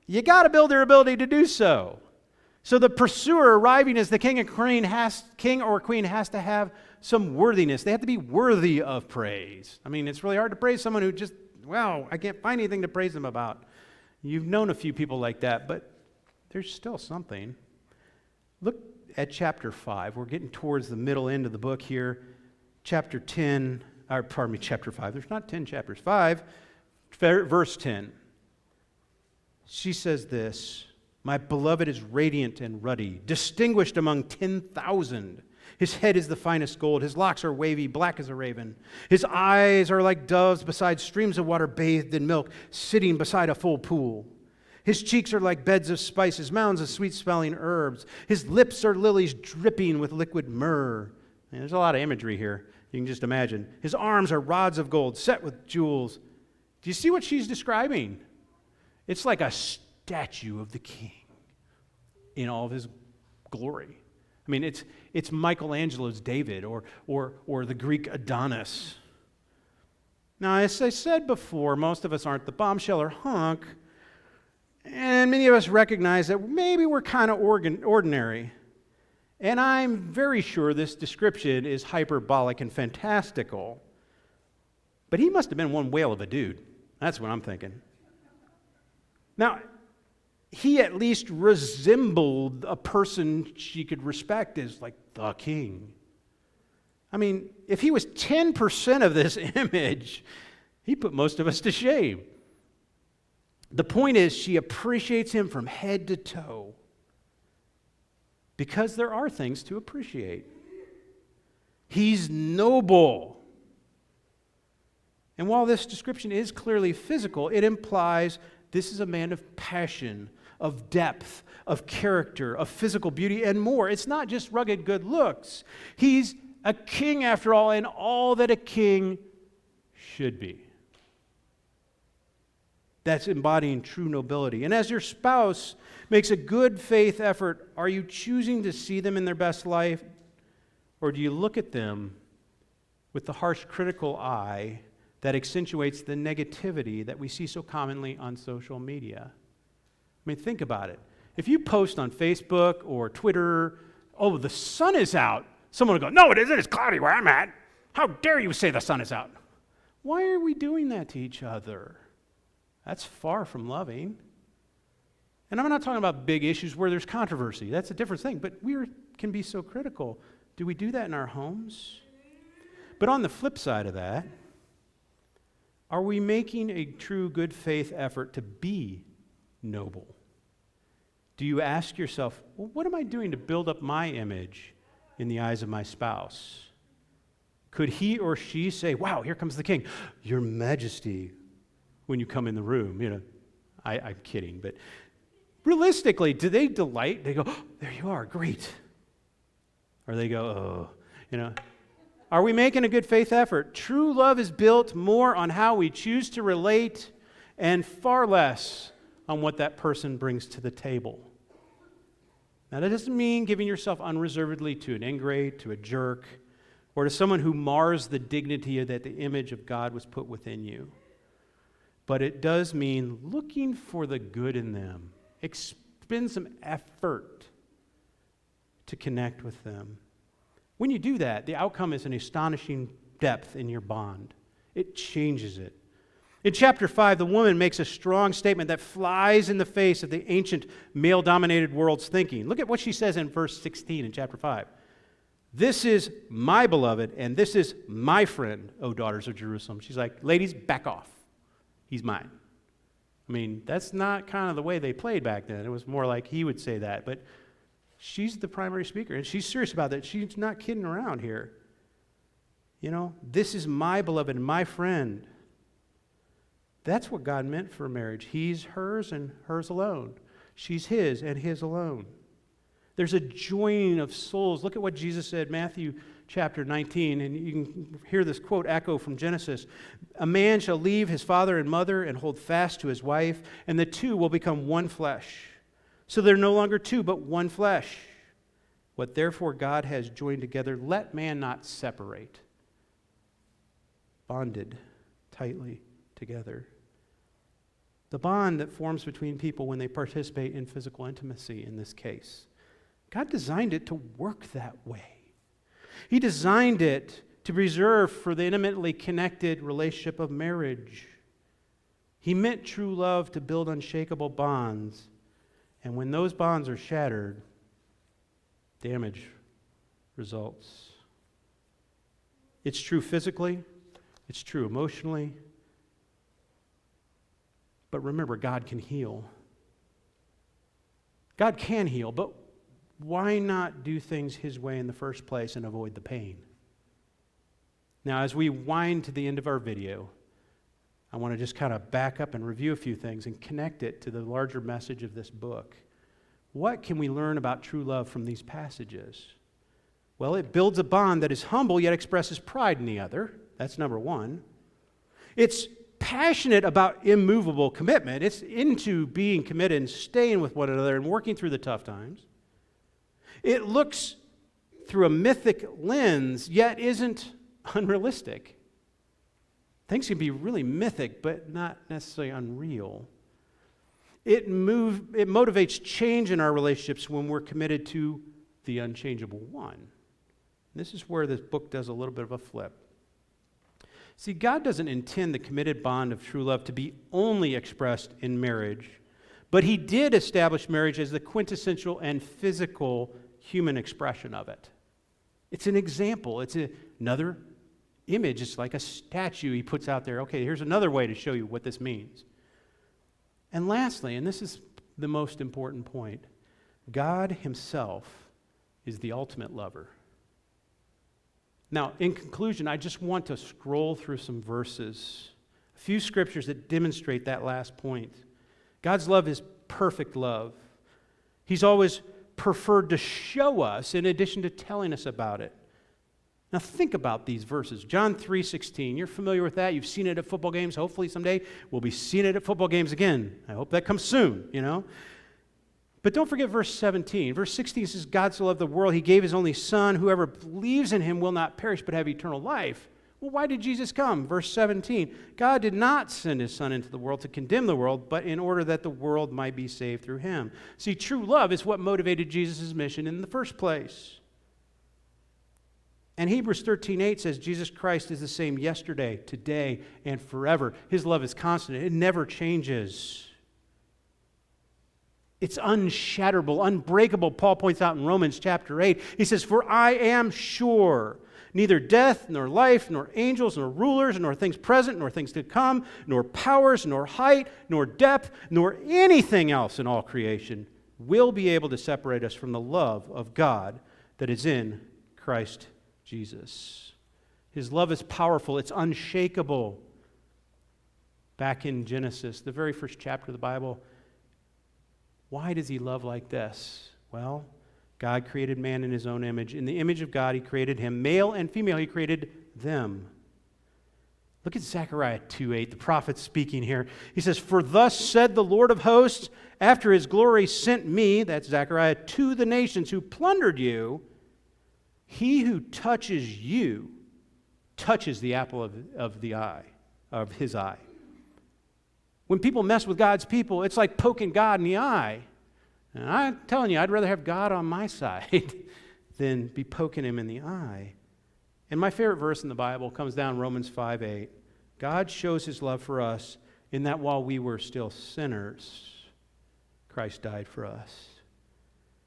you got to build their ability to do so. So the pursuer arriving as the king or queen has to have some worthiness. They have to be worthy of praise. I mean, it's really hard to praise someone who just, I can't find anything to praise them about. You've known a few people like that, but there's still something. Look at chapter 5. We're getting towards the middle end of the book here. Chapter 5. There's not 10 chapters. 5, verse 10. She says this, "My beloved is radiant and ruddy, distinguished among 10,000. His head is the finest gold. His locks are wavy, black as a raven. His eyes are like doves beside streams of water bathed in milk, sitting beside a full pool. His cheeks are like beds of spices, mounds of sweet-smelling herbs. His lips are lilies dripping with liquid myrrh." And there's a lot of imagery here. You can just imagine. His arms are rods of gold, set with jewels. Do you see what she's describing? It's like a statue of the king in all of his glory. I mean, it's Michelangelo's David or the Greek Adonis. Now, as I said before, most of us aren't the bombshell or hunk, and many of us recognize that maybe we're kind of ordinary. And I'm very sure this description is hyperbolic and fantastical. But he must have been one whale of a dude. That's what I'm thinking. Now, he at least resembled a person she could respect as like the king. I mean, if he was 10% of this image, he put most of us to shame. The point is, she appreciates him from head to toe because there are things to appreciate. He's noble. And while this description is clearly physical, it implies this is a man of passion, of depth, of character, of physical beauty, and more. It's not just rugged good looks. He's a king, after all, and all that a king should be. That's embodying true nobility. And as your spouse makes a good faith effort, are you choosing to see them in their best life? Or do you look at them with the harsh critical eye that accentuates the negativity that we see so commonly on social media? I mean, think about it. If you post on Facebook or Twitter, "Oh, the sun is out," someone will go, "No, it isn't. It's cloudy where I'm at. How dare you say the sun is out?" Why are we doing that to each other? That's far from loving. And I'm not talking about big issues where there's controversy. That's a different thing. But we can be so critical. Do we do that in our homes? But on the flip side of that, are we making a true good faith effort to be noble? Do you ask yourself, well, what am I doing to build up my image in the eyes of my spouse? Could he or she say, "Wow, here comes the king, Your Majesty," when you come in the room? You know, I'm kidding, but realistically, do they delight? They go, "Oh, there you are, great." Or they go, "Oh," you know. Are we making a good faith effort? True love is built more on how we choose to relate and far less on what that person brings to the table. Now, that doesn't mean giving yourself unreservedly to an ingrate, to a jerk, or to someone who mars the dignity that the image of God was put within you. But it does mean looking for the good in them. Expend some effort to connect with them. When you do that, the outcome is an astonishing depth in your bond. It changes it. In chapter 5, the woman makes a strong statement that flies in the face of the ancient male-dominated world's thinking. Look at what she says in verse 16 in chapter 5. "This is my beloved, and this is my friend, O daughters of Jerusalem." She's like, ladies, back off. He's mine. I mean, that's not kind of the way they played back then. It was more like he would say that. But she's the primary speaker, and she's serious about that. She's not kidding around here. You know, this is my beloved and my friend. That's what God meant for marriage. He's hers and hers alone. She's his and his alone. There's a joining of souls. Look at what Jesus said, Matthew chapter 19, and you can hear this quote echo from Genesis. "A man shall leave his father and mother and hold fast to his wife, and the two will become one flesh. So they're no longer two, but one flesh. What therefore God has joined together, let man not separate." Bonded tightly together. The bond that forms between people when they participate in physical intimacy in this case. God designed it to work that way. He designed it to preserve for the intimately connected relationship of marriage. He meant true love to build unshakable bonds. And when those bonds are shattered, damage results. It's true physically, it's true emotionally. But remember, God can heal. God can heal, but why not do things His way in the first place and avoid the pain? Now, as we wind to the end of our video, I want to just kind of back up and review a few things and connect it to the larger message of this book. What can we learn about true love from these passages? Well, it builds a bond that is humble yet expresses pride in the other. That's number one. It's passionate about immovable commitment. It's into being committed and staying with one another and working through the tough times. It looks through a mythic lens, yet isn't unrealistic. Things can be really mythic, but not necessarily unreal. It motivates change in our relationships when we're committed to the unchangeable one. This is where this book does a little bit of a flip. See, God doesn't intend the committed bond of true love to be only expressed in marriage, but He did establish marriage as the quintessential and physical human expression of it. It's an example. It's another image. It's like a statue He puts out there. Okay, here's another way to show you what this means. And lastly, and this is the most important point, God Himself is the ultimate lover. Now, in conclusion, I just want to scroll through some verses, a few scriptures that demonstrate that last point. God's love is perfect love. He's always preferred to show us in addition to telling us about it. Now think about these verses. John 3:16, you're familiar with that. You've seen it at football games. Hopefully someday we'll be seeing it at football games again. I hope that comes soon, But don't forget verse 17. Verse 16 says, God so loved the world, He gave His only Son. Whoever believes in Him will not perish but have eternal life. Well, why did Jesus come? Verse 17, God did not send His Son into the world to condemn the world, but in order that the world might be saved through Him. See, true love is what motivated Jesus' mission in the first place. And Hebrews 13:8 says Jesus Christ is the same yesterday, today, and forever. His love is constant. It never changes. It's unshatterable, unbreakable. Paul points out in Romans chapter 8. He says, for I am sure neither death, nor life, nor angels, nor rulers, nor things present, nor things to come, nor powers, nor height, nor depth, nor anything else in all creation will be able to separate us from the love of God that is in Christ Jesus. His love is powerful. It's unshakable. Back in Genesis, the very first chapter of the Bible, why does He love like this? Well, God created man in His own image. In the image of God, He created him. Male and female, He created them. Look at Zechariah 2:8, the prophet speaking here. He says, for thus said the Lord of hosts, after His glory sent me, that's Zechariah, to the nations who plundered you, He who touches you touches the apple of the eye, of His eye. When people mess with God's people, it's like poking God in the eye. And I'm telling you, I'd rather have God on my side than be poking Him in the eye. And my favorite verse in the Bible comes down Romans 5:8. God shows His love for us in that while we were still sinners, Christ died for us.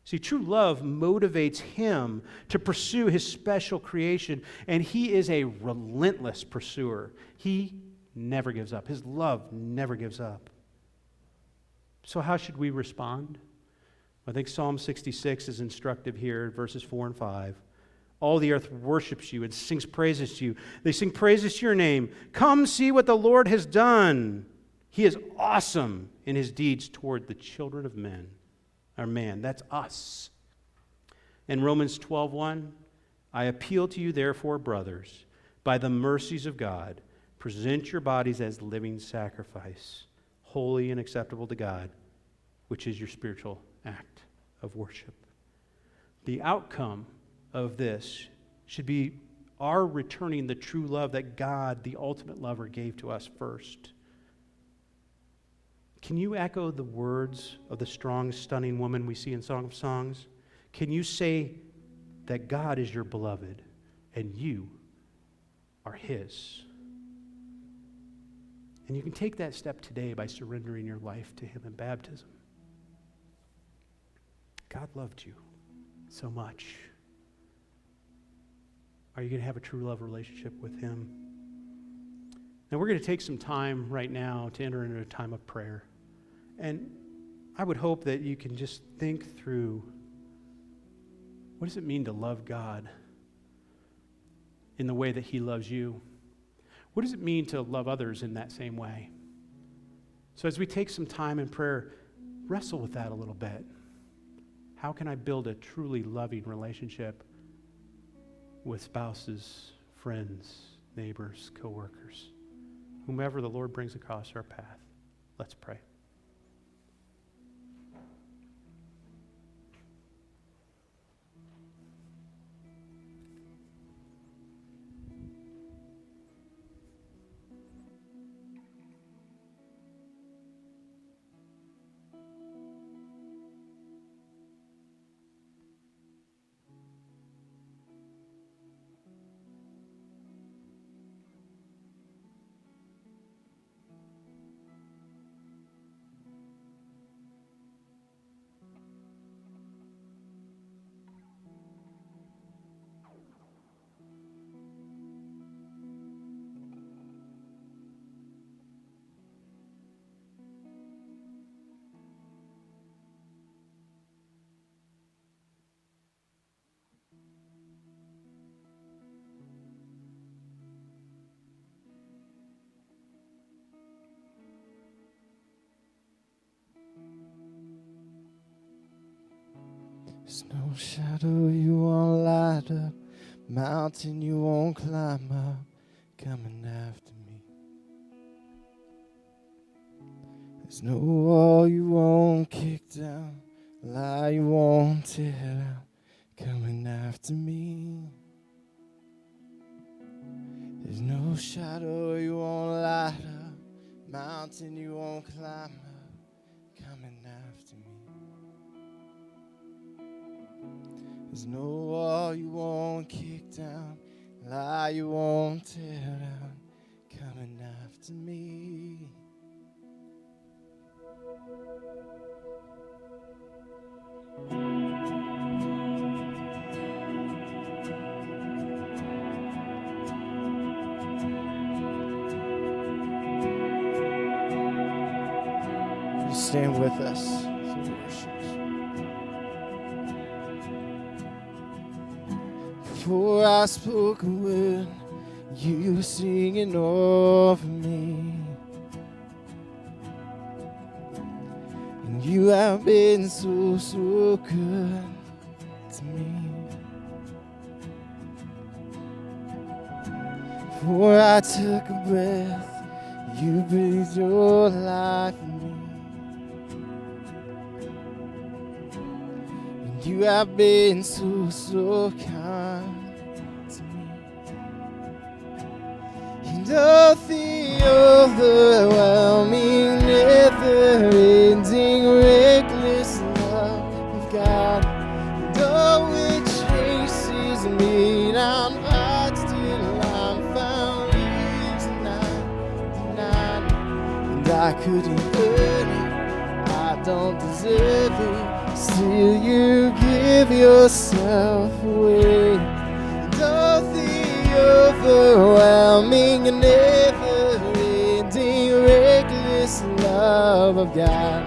See, true love motivates Him to pursue His special creation, and He is a relentless pursuer. He never gives up. His love never gives up. So how should we respond? I think Psalm 66 is instructive here, verses 4 and 5. All the earth worships You and sings praises to You. They sing praises to Your name. Come see what the Lord has done. He is awesome in His deeds toward the children of men. Or man, that's us. In Romans 12:1, I appeal to you, therefore, brothers, by the mercies of God, present your bodies as living sacrifice, holy and acceptable to God, which is your spiritual act of worship. The outcome of this should be our returning the true love that God, the ultimate lover, gave to us first. Can you echo the words of the strong, stunning woman we see in Song of Songs? Can you say that God is your beloved and you are His? And you can take that step today by surrendering your life to him in baptism. God loved you so much. Are you going to have a true love relationship with him? Now we're going to take some time right now to enter into a time of prayer. And I would hope that you can just think through, what does it mean to love God in the way that he loves you? What does it mean to love others in that same way? So as we take some time in prayer, wrestle with that a little bit. How can I build a truly loving relationship with spouses, friends, neighbors, coworkers, whomever the Lord brings across our path? Let's pray. There's no shadow you won't light up, mountain you won't climb up, coming after me. There's no wall you won't kick down, lie you won't tear down, coming after me. There's no shadow you won't light up, mountain you won't climb up, coming after me. There's no wall you won't kick down, lie you won't tear down, coming after me. You stand with us as we worship. Before I spoke a word, you were singing over me. And you have been so, so good to me. Before I took a breath, you breathed your life in me. And you have been so, so kind. Of the overwhelming, never-ending, reckless love of God, and all it chases me down, but still I'm found denied, and I couldn't earn it, I don't deserve it, still you give yourself away, and all the overwhelming and never-ending, reckless love of God.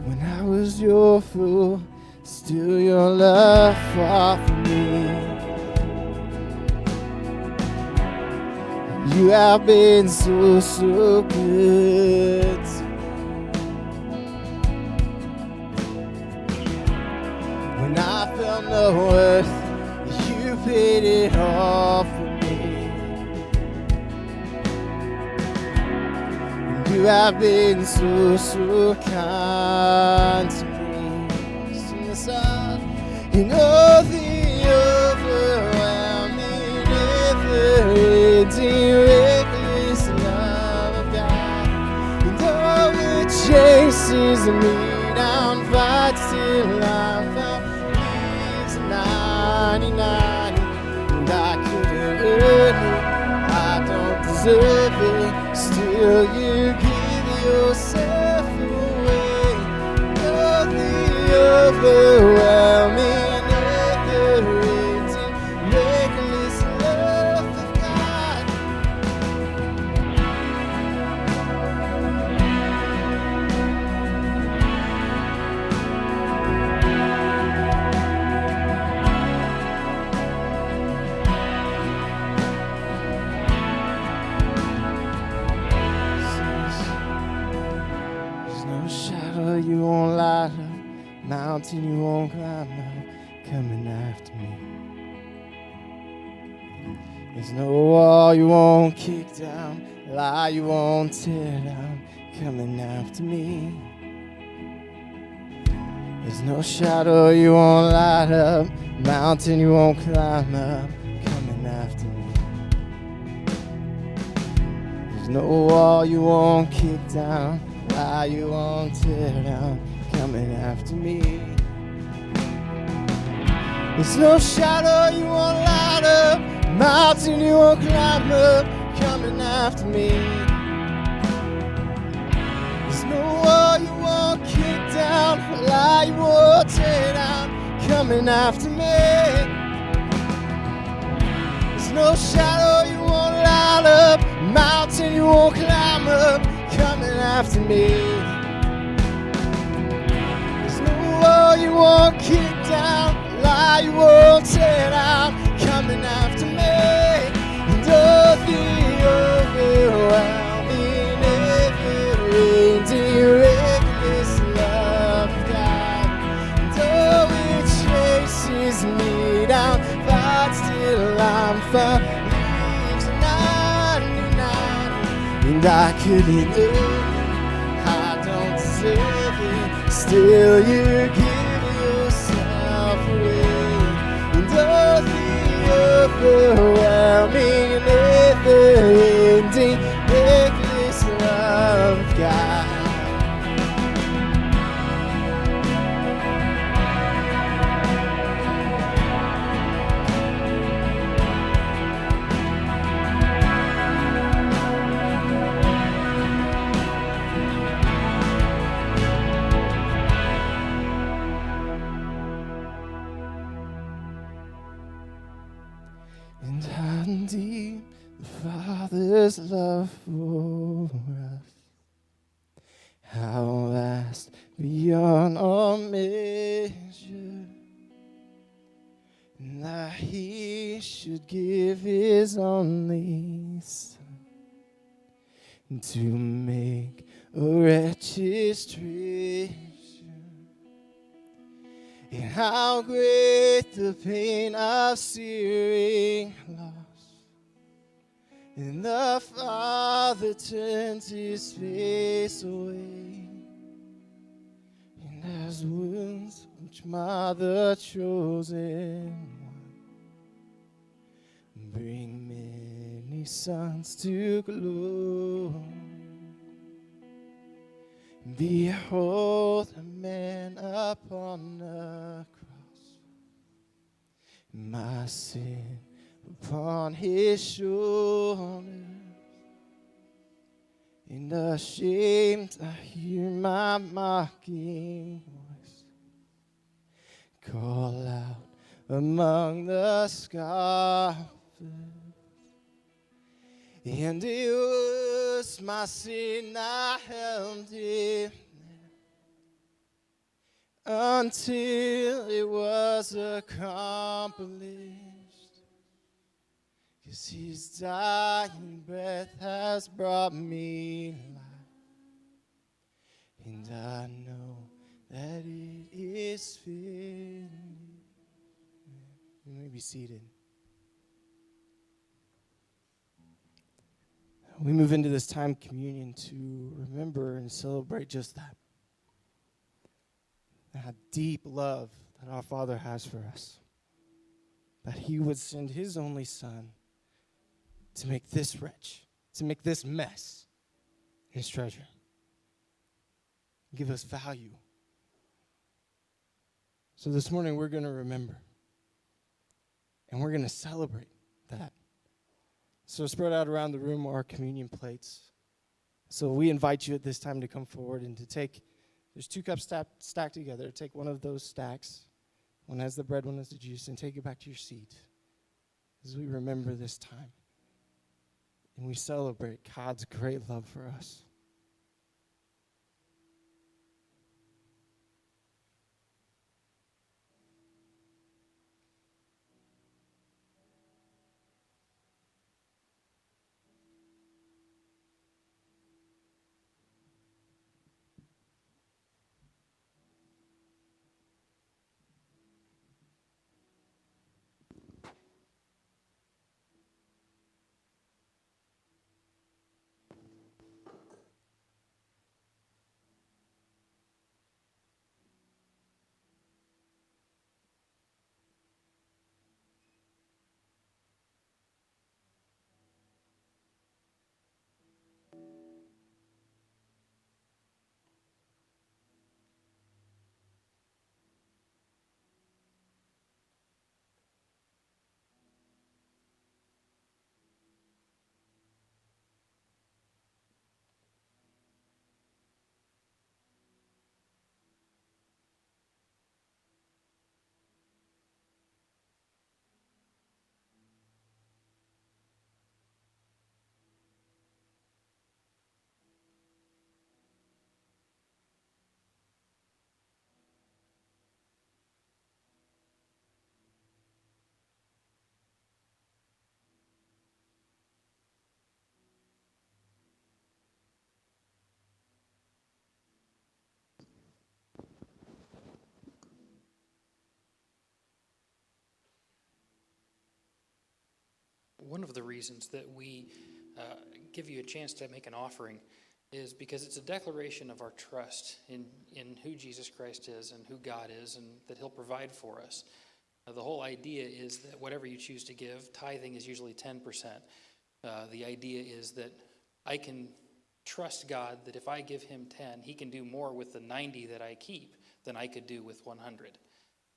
When I was your fool, still your love fought for me. You have been so, so good to me. When I felt no worth, you paid it all for me. And you have been so, so kind to me. In all the overwhelming, chases me down, fights till I'm found. Leaves 99, and I couldn't earn it. I don't deserve it. Still, you give yourself away. Oh, the overwhelming, never-ending, reckless love of God. There's no shadow you won't light up, mountain you won't climb up, coming after me. There's no wall you won't kick down, lie you won't tear down, coming after me. There's no shadow you won't light up, mountain you won't climb up, coming after me. There's no wall you won't kick down, lie you won't tear down, coming after me. There's no shadow you won't light up, mountain you won't climb up, coming after me. There's no wall you won't kick down, lie you won't tear down, coming after me. There's no shadow you won't light up, mountain you won't climb up, coming after me. There's no wall you won't kick down, lie you won't tear down, coming after me. And oh, the overwhelming, never-ending, reckless love of God. And oh, it chases me down, fights till I'm found, leaves 99, and I couldn't earn it, I don't deserve it. Still, you give yourself away. And oh, the overwhelming, never-ending, reckless love of God. And how deep the Father's love for us, how vast beyond all measure, and that He should give His only Son to make a wretch His treasure. And how great the pain of searing loss. And the Father turned His face away. And as wounds which mar the chosen one bring many sons to glory. Behold a man upon the cross, my sin upon His shoulders, and ashamed I hear my mocking voice call out among the scoffers. And it was my sin I held Him until it was accomplished. 'Cause His dying breath has brought me life, and I know that it is finished. You may be seated. We move into this time of communion to remember and celebrate just that. That deep love that our Father has for us. That He would send His only Son to make this wretch, to make this mess His treasure. give us value. So this morning we're going to remember. And we're going to celebrate that. So spread out around the room are our communion plates. So we invite you at this time to come forward and to take, there's 2 cups stacked together. Take one of those stacks. One has the bread, one has the juice, and take it back to your seat as we remember this time. And we celebrate God's great love for us. One of the reasons that we give you a chance to make an offering is because it's a declaration of our trust in who Jesus Christ is and who God is and that he'll provide for us. The whole idea is that whatever you choose to give, tithing is usually 10%. The idea is that I can trust God that if I give him 10, he can do more with the 90 that I keep than I could do with 100.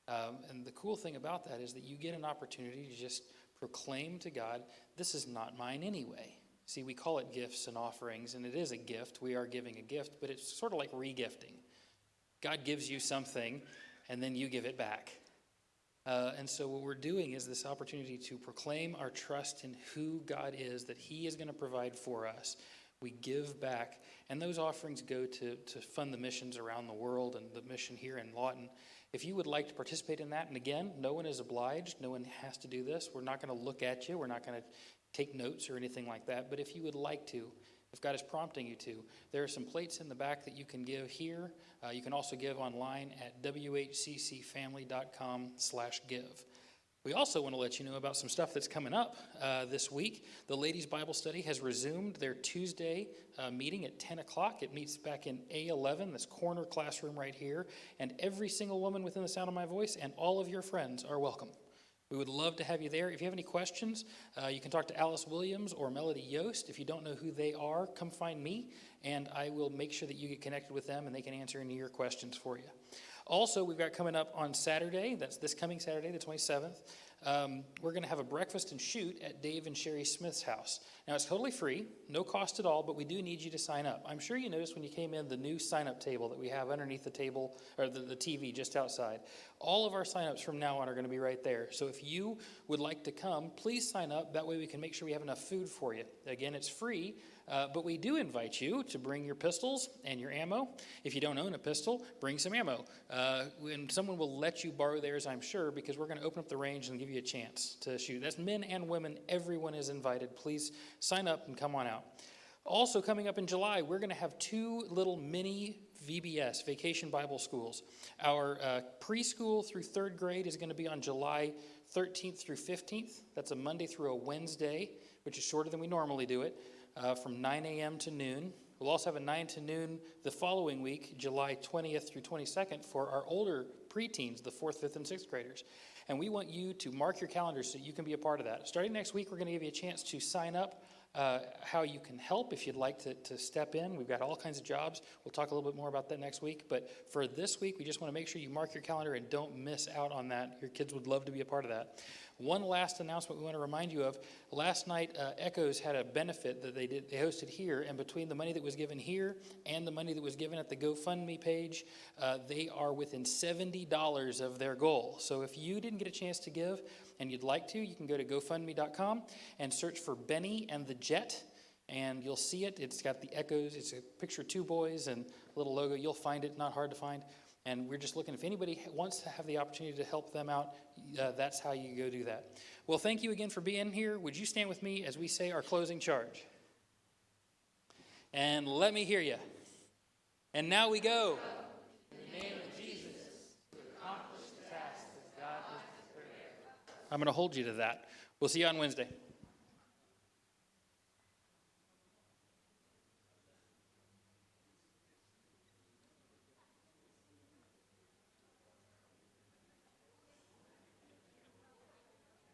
And the cool thing about that is that you get an opportunity to just proclaim to God, this is not mine anyway. See, we call it gifts and offerings, and it is a gift. We are giving a gift, but it's sort of like regifting. God gives you something, and then you give it back. And so what we're doing is this opportunity to proclaim our trust in who God is, that he is going to provide for us. We give back, and those offerings go to fund the missions around the world and the mission here in Lawton. If you would like to participate in that, and again, no one is obliged, no one has to do this. We're not going to look at you. We're not going to take notes or anything like that. But if you would like to, if God is prompting you to, there are some plates in the back that you can give here. You can also give online at whccfamily.com/give. We also want to let you know about some stuff that's coming up this week. The Ladies Bible Study has resumed their Tuesday meeting at 10 o'clock. It meets back in A11, this corner classroom right here. And every single woman within the sound of my voice and all of your friends are welcome. We would love to have you there. If you have any questions, you can talk to Alice Williams or Melody Yost. If you don't know who they are, come find me, and I will make sure that you get connected with them and they can answer any of your questions for you. Also, we've got coming up on Saturday, that's this coming Saturday, the 27th, we're going to have a breakfast and shoot at Dave and Sherry Smith's house. Now, it's totally free, no cost at all, but we do need you to sign up. I'm sure you noticed when you came in the new sign-up table that we have underneath the table, or the TV just outside. All of our sign-ups from now on are going to be right there. So if you would like to come, please sign up. That way we can make sure we have enough food for you. Again, it's free. But we do invite you to bring your pistols and your ammo. If you don't own a pistol, bring some ammo. And someone will let you borrow theirs, I'm sure, because we're going to open up the range and give you a chance to shoot. That's men and women. Everyone is invited. Please sign up and come on out. Also coming up in July, we're going to have 2 little mini VBS, Vacation Bible Schools. Our preschool through 3rd grade is going to be on July 13th through 15th. That's a Monday through a Wednesday, which is shorter than we normally do it. From 9 a.m. to noon. We'll also have a 9 to noon the following week, July 20th through 22nd, for our older preteens, the 4th, 5th, and 6th graders. And we want you to mark your calendars so you can be a part of that. Starting next week, we're going to give you a chance to sign up how you can help if you'd like to step in. We've got all kinds of jobs. We'll talk a little bit more about that next week. But for this week, we just want to make sure you mark your calendar and don't miss out on that. Your kids would love to be a part of that. One last announcement we want to remind you of. Last night, Echoes had a benefit that they hosted here, and between the money that was given here and the money that was given at the GoFundMe page, they are within $70 of their goal. So if you didn't get a chance to give and you'd like to, you can go to GoFundMe.com and search for Benny and the Jet, and you'll see it. It's got the Echoes. It's a picture of two boys and a little logo. You'll find it, not hard to find. And we're just looking, if anybody wants to have the opportunity to help them out, that's how you go do that. Well, thank you again for being here. Would you stand with me as we say our closing charge? And let me hear you. And now we go. In the name of Jesus, to accomplish the task that God has prepared. I'm going to hold you to that. We'll see you on Wednesday.